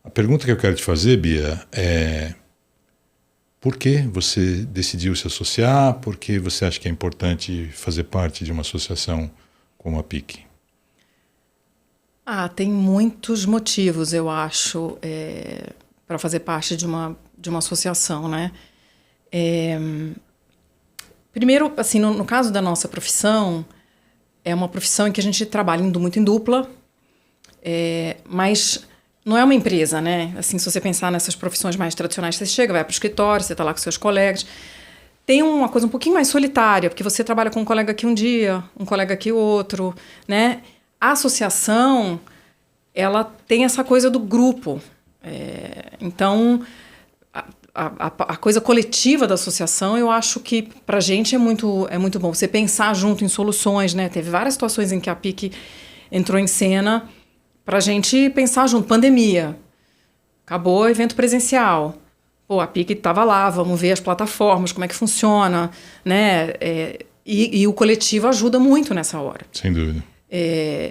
A pergunta que eu quero te fazer, Bia, é Por que você decidiu se associar? Por que você acha que é importante fazer parte de uma associação como a PIC? Tem muitos motivos, eu acho, para fazer parte de uma associação, né? Primeiro, assim, no caso da nossa profissão, é uma profissão em que a gente trabalha muito em dupla, mas não é uma empresa, né? Assim, se você pensar nessas profissões mais tradicionais, você chega, vai para o escritório, você está lá com seus colegas. Tem uma coisa um pouquinho mais solitária, porque você trabalha com um colega aqui um dia, um colega aqui outro, né? A associação, ela tem essa coisa do grupo. Então, a coisa coletiva da associação, eu acho que para a gente é muito bom. Você pensar junto em soluções, né? Teve várias situações em que a PIC entrou em cena para a gente pensar junto. Pandemia, acabou o evento presencial. Pô, a PIC estava lá, vamos ver as plataformas, como é que funciona, né? E o coletivo ajuda muito nessa hora. Sem dúvida.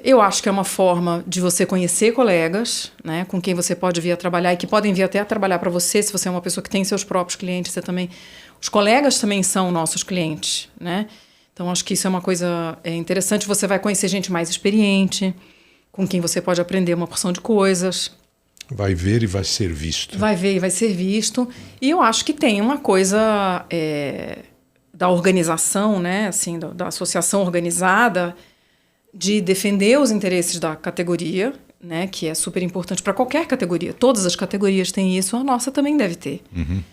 Eu acho que é uma forma de você conhecer colegas, né, com quem você pode vir a trabalhar e que podem vir até a trabalhar para você, se você é uma pessoa que tem seus próprios clientes, você também... Os colegas também são nossos clientes, né? Então, acho que isso é uma coisa interessante. Você vai conhecer gente mais experiente, com quem você pode aprender uma porção de coisas. Vai ver e vai ser visto. Vai ver e vai ser visto. E eu acho que tem uma coisa da organização, né, assim, da associação organizada, de defender os interesses da categoria, né, que é super importante para qualquer categoria. Todas as categorias têm isso, a nossa também deve ter. Uhum.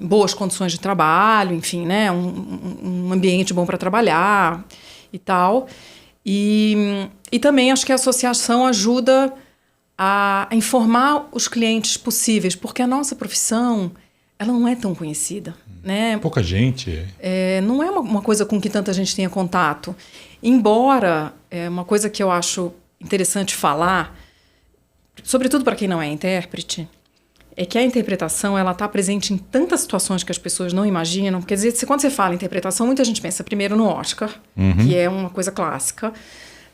Boas condições de trabalho, enfim, né, um ambiente bom para trabalhar e tal. E também acho que a associação ajuda a informar os clientes possíveis, porque a nossa profissão, ela não é tão conhecida, né? Pouca gente. Não é uma coisa com que tanta gente tenha contato. Embora, uma coisa que eu acho interessante falar, sobretudo para quem não é intérprete, é que a interpretação ela está presente em tantas situações que as pessoas não imaginam. Quer dizer, quando você fala interpretação, muita gente pensa primeiro no Oscar, que é uma coisa clássica.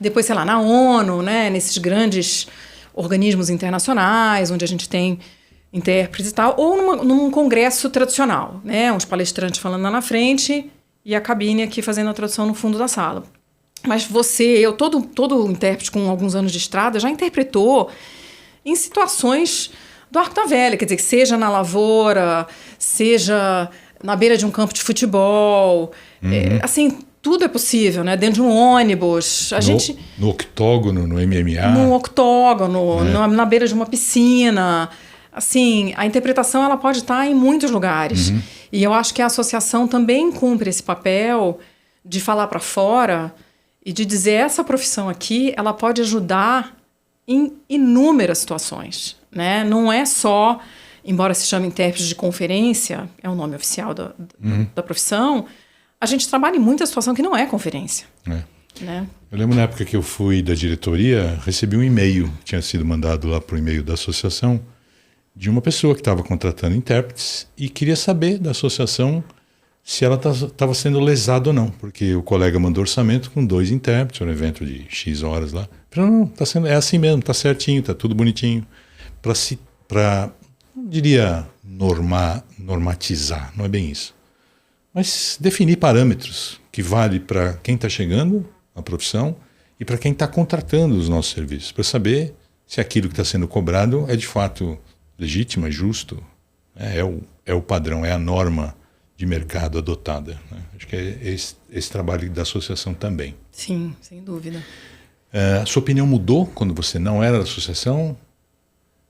Depois, sei lá, na ONU, né, nesses grandes organismos internacionais, onde a gente tem intérpretes e tal, ou num congresso tradicional, né, uns palestrantes falando lá na frente e a cabine aqui fazendo a tradução no fundo da sala. Mas todo intérprete com alguns anos de estrada já interpretou em situações do Arco da Velha, quer dizer, que seja na lavoura, seja na beira de um campo de futebol, assim, tudo é possível, né? Dentro de um ônibus, no octógono, no MMA. No octógono, na beira de uma piscina. Assim, a interpretação ela pode estar em muitos lugares. E eu acho que a associação também cumpre esse papel de falar para fora e de dizer essa profissão aqui, ela pode ajudar em inúmeras situações, né? Não é só, embora se chame intérprete de conferência, é o nome oficial da profissão, a gente trabalha em muita situação que não é conferência. Né? Eu lembro na época que eu fui da diretoria, recebi um e-mail, tinha sido mandado lá para o e-mail da associação, de uma pessoa que estava contratando intérpretes e queria saber da associação se ela estava sendo lesada ou não, porque o colega mandou orçamento com 2 intérpretes, um evento de X horas lá. Falei, não, é assim mesmo, está certinho, está tudo bonitinho. Para, não diria normatizar, não é bem isso. Mas definir parâmetros que vale para quem está chegando na profissão e para quem está contratando os nossos serviços, para saber se aquilo que está sendo cobrado é de fato legítimo, é justo, é o padrão, é a norma de mercado adotada. Né? Acho que é esse trabalho da associação também. Sim, sem dúvida. A sua opinião mudou quando você não era da associação,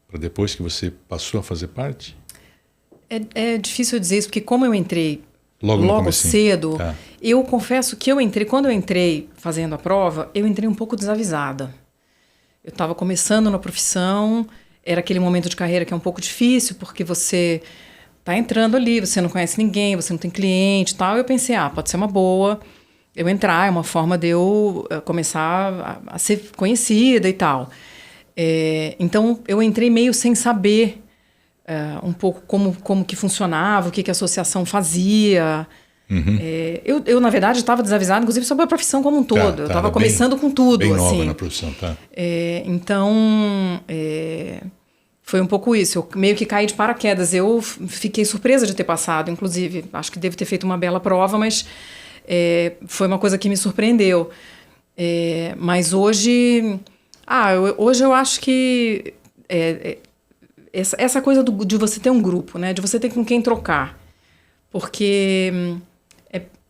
para depois que você passou a fazer parte? É difícil dizer isso, porque como eu entrei logo cedo, eu confesso que quando eu entrei fazendo a prova, eu entrei um pouco desavisada. Eu estava começando na profissão, era aquele momento de carreira que é um pouco difícil, porque você está entrando ali, você não conhece ninguém, você não tem cliente e tal. Eu pensei, pode ser uma boa eu entrar, é uma forma de eu começar a ser conhecida e tal. Então, eu entrei meio sem saber um pouco como que funcionava, o que a associação fazia. Eu na verdade, estava desavisada, inclusive, sobre a profissão como um todo. Eu estava começando com tudo. Bem nova assim. na profissão, tá? Então, Foi um pouco isso. Eu meio que caí de paraquedas. Eu fiquei surpresa de ter passado, inclusive. Acho que devo ter feito uma bela prova, mas foi uma coisa que me surpreendeu. Mas hoje... hoje eu acho que essa coisa de você ter um grupo, né? De você ter com quem trocar. Porque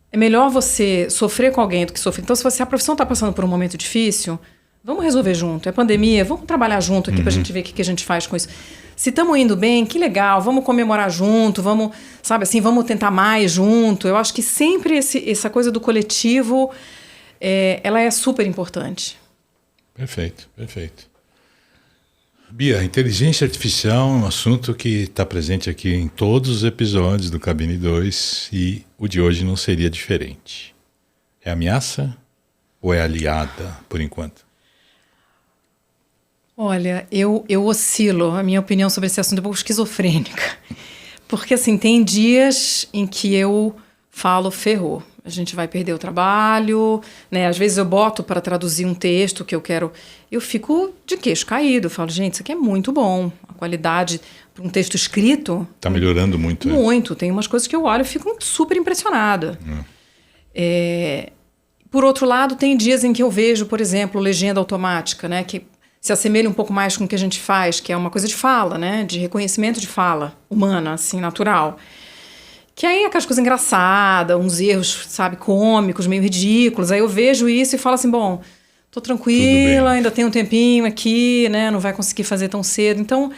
é melhor você sofrer com alguém do que sofrer. Então, se a profissão está passando por um momento difícil, vamos resolver junto. É pandemia, vamos trabalhar junto aqui pra gente ver o que a gente faz com isso. Se estamos indo bem, que legal, vamos comemorar junto, vamos, sabe assim, vamos tentar mais junto. Eu acho que sempre essa coisa do coletivo, ela é super importante. Perfeito, perfeito. Bia, a inteligência artificial é um assunto que está presente aqui em todos os episódios do Cabine 2 e o de hoje não seria diferente. É ameaça ou é aliada, por enquanto? Olha, eu oscilo. A minha opinião sobre esse assunto é um pouco esquizofrênica. Porque, assim, tem dias em que eu falo, ferrou. A gente vai perder o trabalho, né? Às vezes eu boto para traduzir um texto que eu quero... Eu fico de queixo caído. Eu falo, gente, isso aqui é muito bom. A qualidade para um texto escrito... Está melhorando muito. Muito. Tem umas coisas que eu olho e fico super impressionada. Por outro lado, tem dias em que eu vejo, por exemplo, legenda automática, né? Que se assemelha um pouco mais com o que a gente faz, que é uma coisa de fala, né? De reconhecimento de fala humana, assim, natural. Que aí é aquelas coisas engraçadas, uns erros, sabe, cômicos, meio ridículos. Aí eu vejo isso e falo assim, bom, tô tranquila, ainda tem um tempinho aqui, né? Não vai conseguir fazer tão cedo. Então,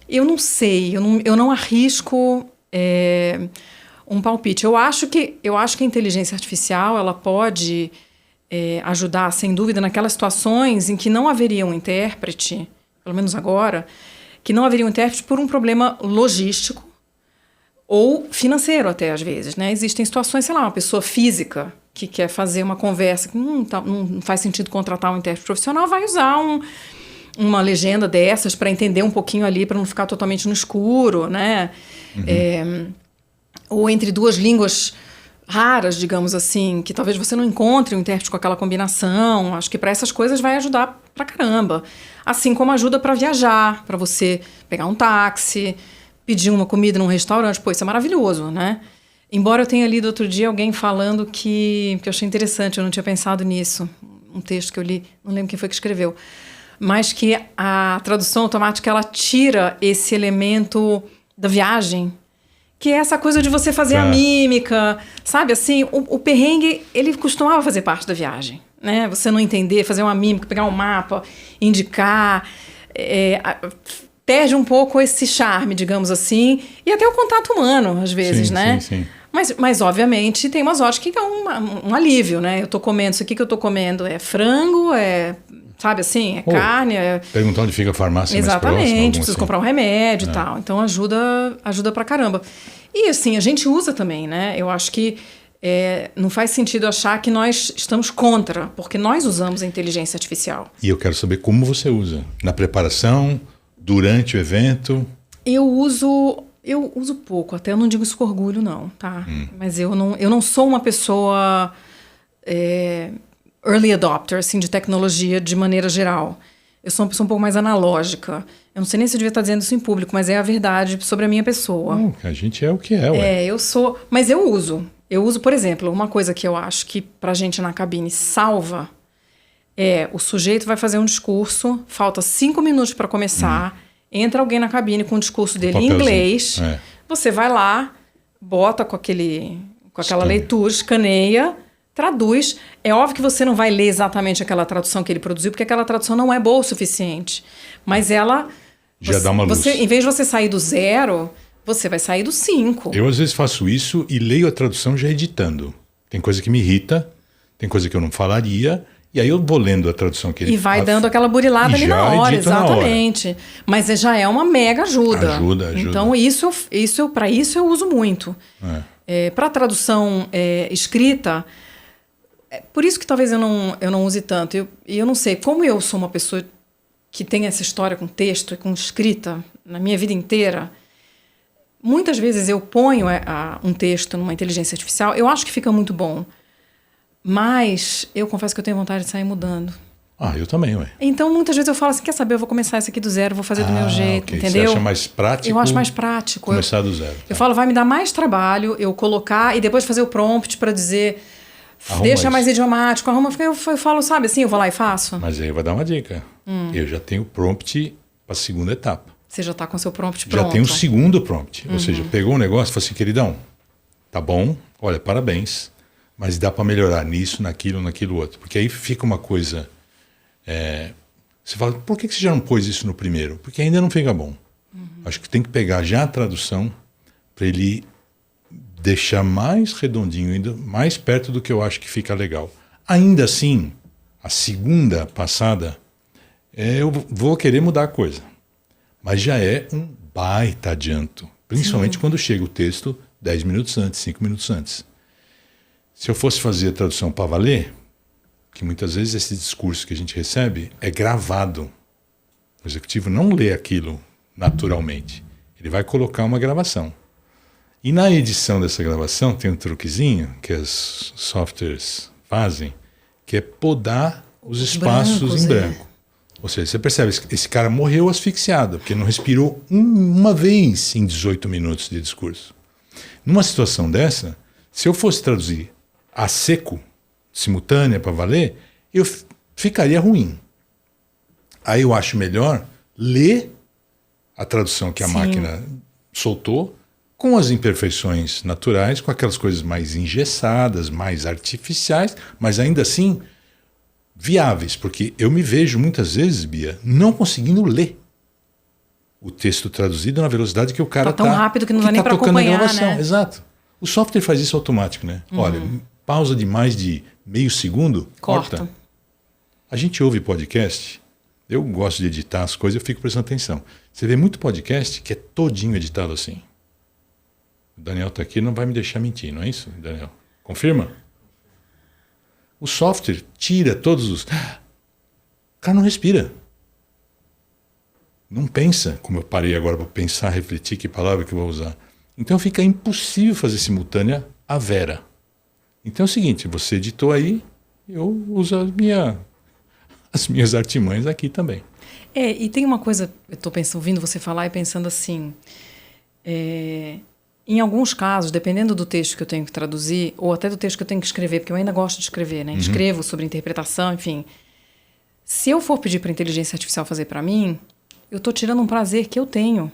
eu não sei, eu não arrisco um palpite. Eu acho que a inteligência artificial, ela pode ajudar, sem dúvida, naquelas situações em que não haveria um intérprete, pelo menos agora, que não haveria um intérprete por um problema logístico, ou financeiro até, às vezes, né? Existem situações, sei lá, uma pessoa física que quer fazer uma conversa que não faz sentido contratar um intérprete profissional, vai usar uma legenda dessas para entender um pouquinho ali, para não ficar totalmente no escuro, né? Ou entre duas línguas raras, digamos assim, que talvez você não encontre um intérprete com aquela combinação. Acho que para essas coisas vai ajudar pra caramba. Assim como ajuda para viajar, para você pegar um táxi, pedir uma comida num restaurante. Pô, isso é maravilhoso, né? Embora eu tenha lido outro dia alguém falando que eu achei interessante, eu não tinha pensado nisso. Um texto que eu li, não lembro quem foi que escreveu. Mas que a tradução automática, ela tira esse elemento da viagem, que é essa coisa de você fazer a mímica, sabe? Assim, o perrengue, ele costumava fazer parte da viagem, né? Você não entender, fazer uma mímica, pegar um mapa, indicar... perde um pouco esse charme, digamos assim, e até o contato humano, às vezes, né? Sim. Mas, obviamente, tem umas horas que é um alívio, né? Eu tô comendo, isso aqui que eu tô comendo é frango, sabe assim, carne. Perguntar onde fica a farmácia mais próxima. Exatamente, preciso assim. comprar um remédio e tal. Então, ajuda pra caramba. E, assim, a gente usa também, né? Eu acho que não faz sentido achar que nós estamos contra, porque nós usamos a inteligência artificial. E eu quero saber como você usa. Na preparação... Durante o evento? Eu uso pouco, até eu não digo isso com orgulho, não, tá? Mas eu não sou uma pessoa early adopter, assim, de tecnologia de maneira geral. Eu sou uma pessoa um pouco mais analógica. Eu não sei nem se eu devia estar dizendo isso em público, mas é a verdade sobre a minha pessoa. A gente é o que é, ué. Eu sou... Mas eu uso. Eu uso, por exemplo, uma coisa que eu acho que pra gente na cabine salva... o sujeito vai fazer um discurso, falta 5 minutos para começar, entra alguém na cabine com o discurso dele em inglês, você vai lá, bota com aquela leitura, escaneia, traduz. É óbvio que você não vai ler exatamente aquela tradução que ele produziu, porque aquela tradução não é boa o suficiente. Mas ela... Já dá uma luz. Em vez de você sair do 0, você vai sair do 5. Eu, às vezes, faço isso e leio a tradução já editando. Tem coisa que me irrita, tem coisa que eu não falaria... E aí eu vou lendo a tradução que ele... E vai dando aquela burilada ali na hora, exatamente. Na hora. Mas já é uma mega ajuda. Ajuda. Então, para isso eu uso muito. Para tradução escrita, por isso que talvez eu não use tanto. Eu não sei, como eu sou uma pessoa que tem essa história com texto e com escrita na minha vida inteira, muitas vezes eu ponho um texto numa inteligência artificial, eu acho que fica muito bom. Mas eu confesso que eu tenho vontade de sair mudando. Eu também, ué. Então, muitas vezes eu falo assim, quer saber, eu vou começar isso aqui do zero, vou fazer do meu jeito, okay. entendeu? Você acha mais prático? Eu acho mais prático. Começar do zero. Eu falo, vai me dar mais trabalho eu colocar e depois fazer o prompt para dizer, deixa mais idiomático, arruma. Eu falo, sabe assim, eu vou lá e faço. Mas aí eu vou dar uma dica. Eu já tenho o prompt para a segunda etapa. Você já está com o seu prompt pronto. Já tem o segundo prompt. Ou seja, pegou um negócio e falou assim, queridão, tá bom, olha, parabéns, mas dá para melhorar nisso, naquilo outro. Porque aí fica uma coisa... você fala, por que você já não pôs isso no primeiro? Porque ainda não fica bom. Acho que tem que pegar já a tradução para ele deixar mais redondinho, ainda mais perto do que eu acho que fica legal. Ainda assim, a segunda passada, eu vou querer mudar a coisa. Mas já é um baita adianto. Principalmente quando chega o texto 10 minutos antes, 5 minutos antes. Se eu fosse fazer a tradução para valer, que muitas vezes esse discurso que a gente recebe é gravado. O executivo não lê aquilo naturalmente. Ele vai colocar uma gravação. E na edição dessa gravação tem um truquezinho que os softwares fazem, que é podar os espaços em branco. Ou seja, você percebe, esse cara morreu asfixiado, porque não respirou uma vez em 18 minutos de discurso. Numa situação dessa, se eu fosse traduzir a seco, simultânea para valer, eu ficaria ruim. Aí eu acho melhor ler a tradução que a máquina soltou, com as imperfeições naturais, com aquelas coisas mais engessadas, mais artificiais, mas ainda assim viáveis, porque eu me vejo muitas vezes, Bia, não conseguindo ler o texto traduzido na velocidade que o cara tá tão rápido que não dá nem para acompanhar, né? Exato. O software faz isso automático, né? Olha, pausa de mais de meio segundo, corta. A gente ouve podcast, eu gosto de editar as coisas, eu fico prestando atenção. Você vê muito podcast que é todinho editado assim. O Daniel está aqui, não vai me deixar mentir, não é isso, Daniel? Confirma? O software tira todos os... O cara não respira. Não pensa, como eu parei agora para pensar, refletir que palavra que eu vou usar. Então fica impossível fazer simultânea a vera. Então é o seguinte, você editou aí, eu uso as minhas artimanhas aqui também. E tem uma coisa, eu estou ouvindo você falar e pensando assim... Em alguns casos, dependendo do texto que eu tenho que traduzir, ou até do texto que eu tenho que escrever, porque eu ainda gosto de escrever, né? Escrevo sobre interpretação, enfim. Se eu for pedir para a inteligência artificial fazer para mim, eu estou tirando um prazer que eu tenho.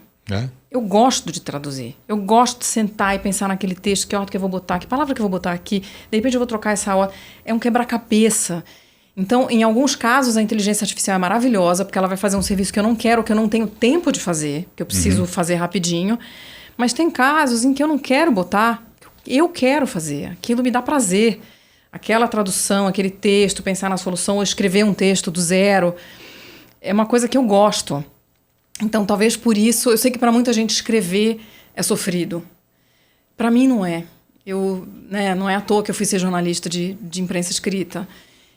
Eu gosto de traduzir. Eu gosto de sentar e pensar naquele texto, que ordem que eu vou botar, que palavra que eu vou botar aqui. De repente eu vou trocar essa hora. É um quebra-cabeça. Então, em alguns casos, a inteligência artificial é maravilhosa, porque ela vai fazer um serviço que eu não quero, que eu não tenho tempo de fazer, que eu preciso fazer rapidinho. Mas tem casos em que eu não quero botar, eu quero fazer. Aquilo me dá prazer. Aquela tradução, aquele texto, pensar na solução, ou escrever um texto do zero, é uma coisa que eu gosto. Então, talvez por isso, eu sei que para muita gente escrever é sofrido. Para mim não é. Não é à toa que eu fui ser jornalista de imprensa escrita.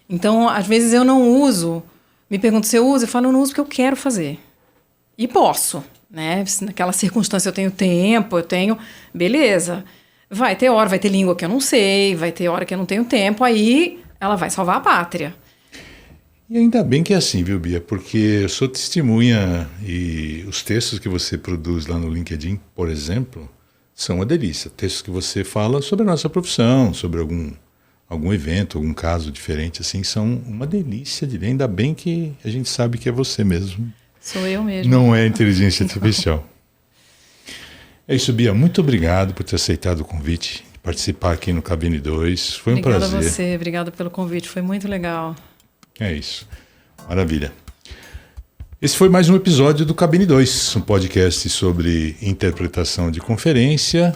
Então, às vezes eu não uso. Me perguntam se eu uso, eu falo, eu não uso porque eu quero fazer. E posso. Né? Se naquela circunstância eu tenho tempo, beleza. Vai ter hora, vai ter língua que eu não sei, vai ter hora que eu não tenho tempo, aí ela vai salvar a pátria. E ainda bem que é assim, viu, Bia? Porque eu sou testemunha e os textos que você produz lá no LinkedIn, por exemplo, são uma delícia. Textos que você fala sobre a nossa profissão, sobre algum evento, algum caso diferente, assim, são uma delícia de ler. Ainda bem que a gente sabe que é você mesmo. Sou eu mesmo. Não é inteligência artificial. É isso, Bia. Muito obrigado por ter aceitado o convite de participar aqui no Cabine 2. Foi um prazer. Obrigada a você. Obrigada pelo convite. Foi muito legal. É isso. Maravilha. Esse foi mais um episódio do Cabine 2, um podcast sobre interpretação de conferência,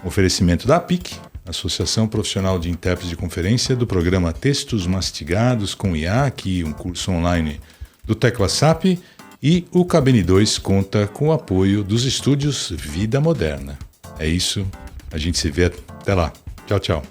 oferecimento da APIC, Associação Profissional de Intérpretes de Conferência, do programa Textos Mastigados com IAC, um curso online do TeclaSap, e o Cabine 2 conta com o apoio dos estúdios Vida Moderna. É isso, a gente se vê até lá. Tchau, tchau.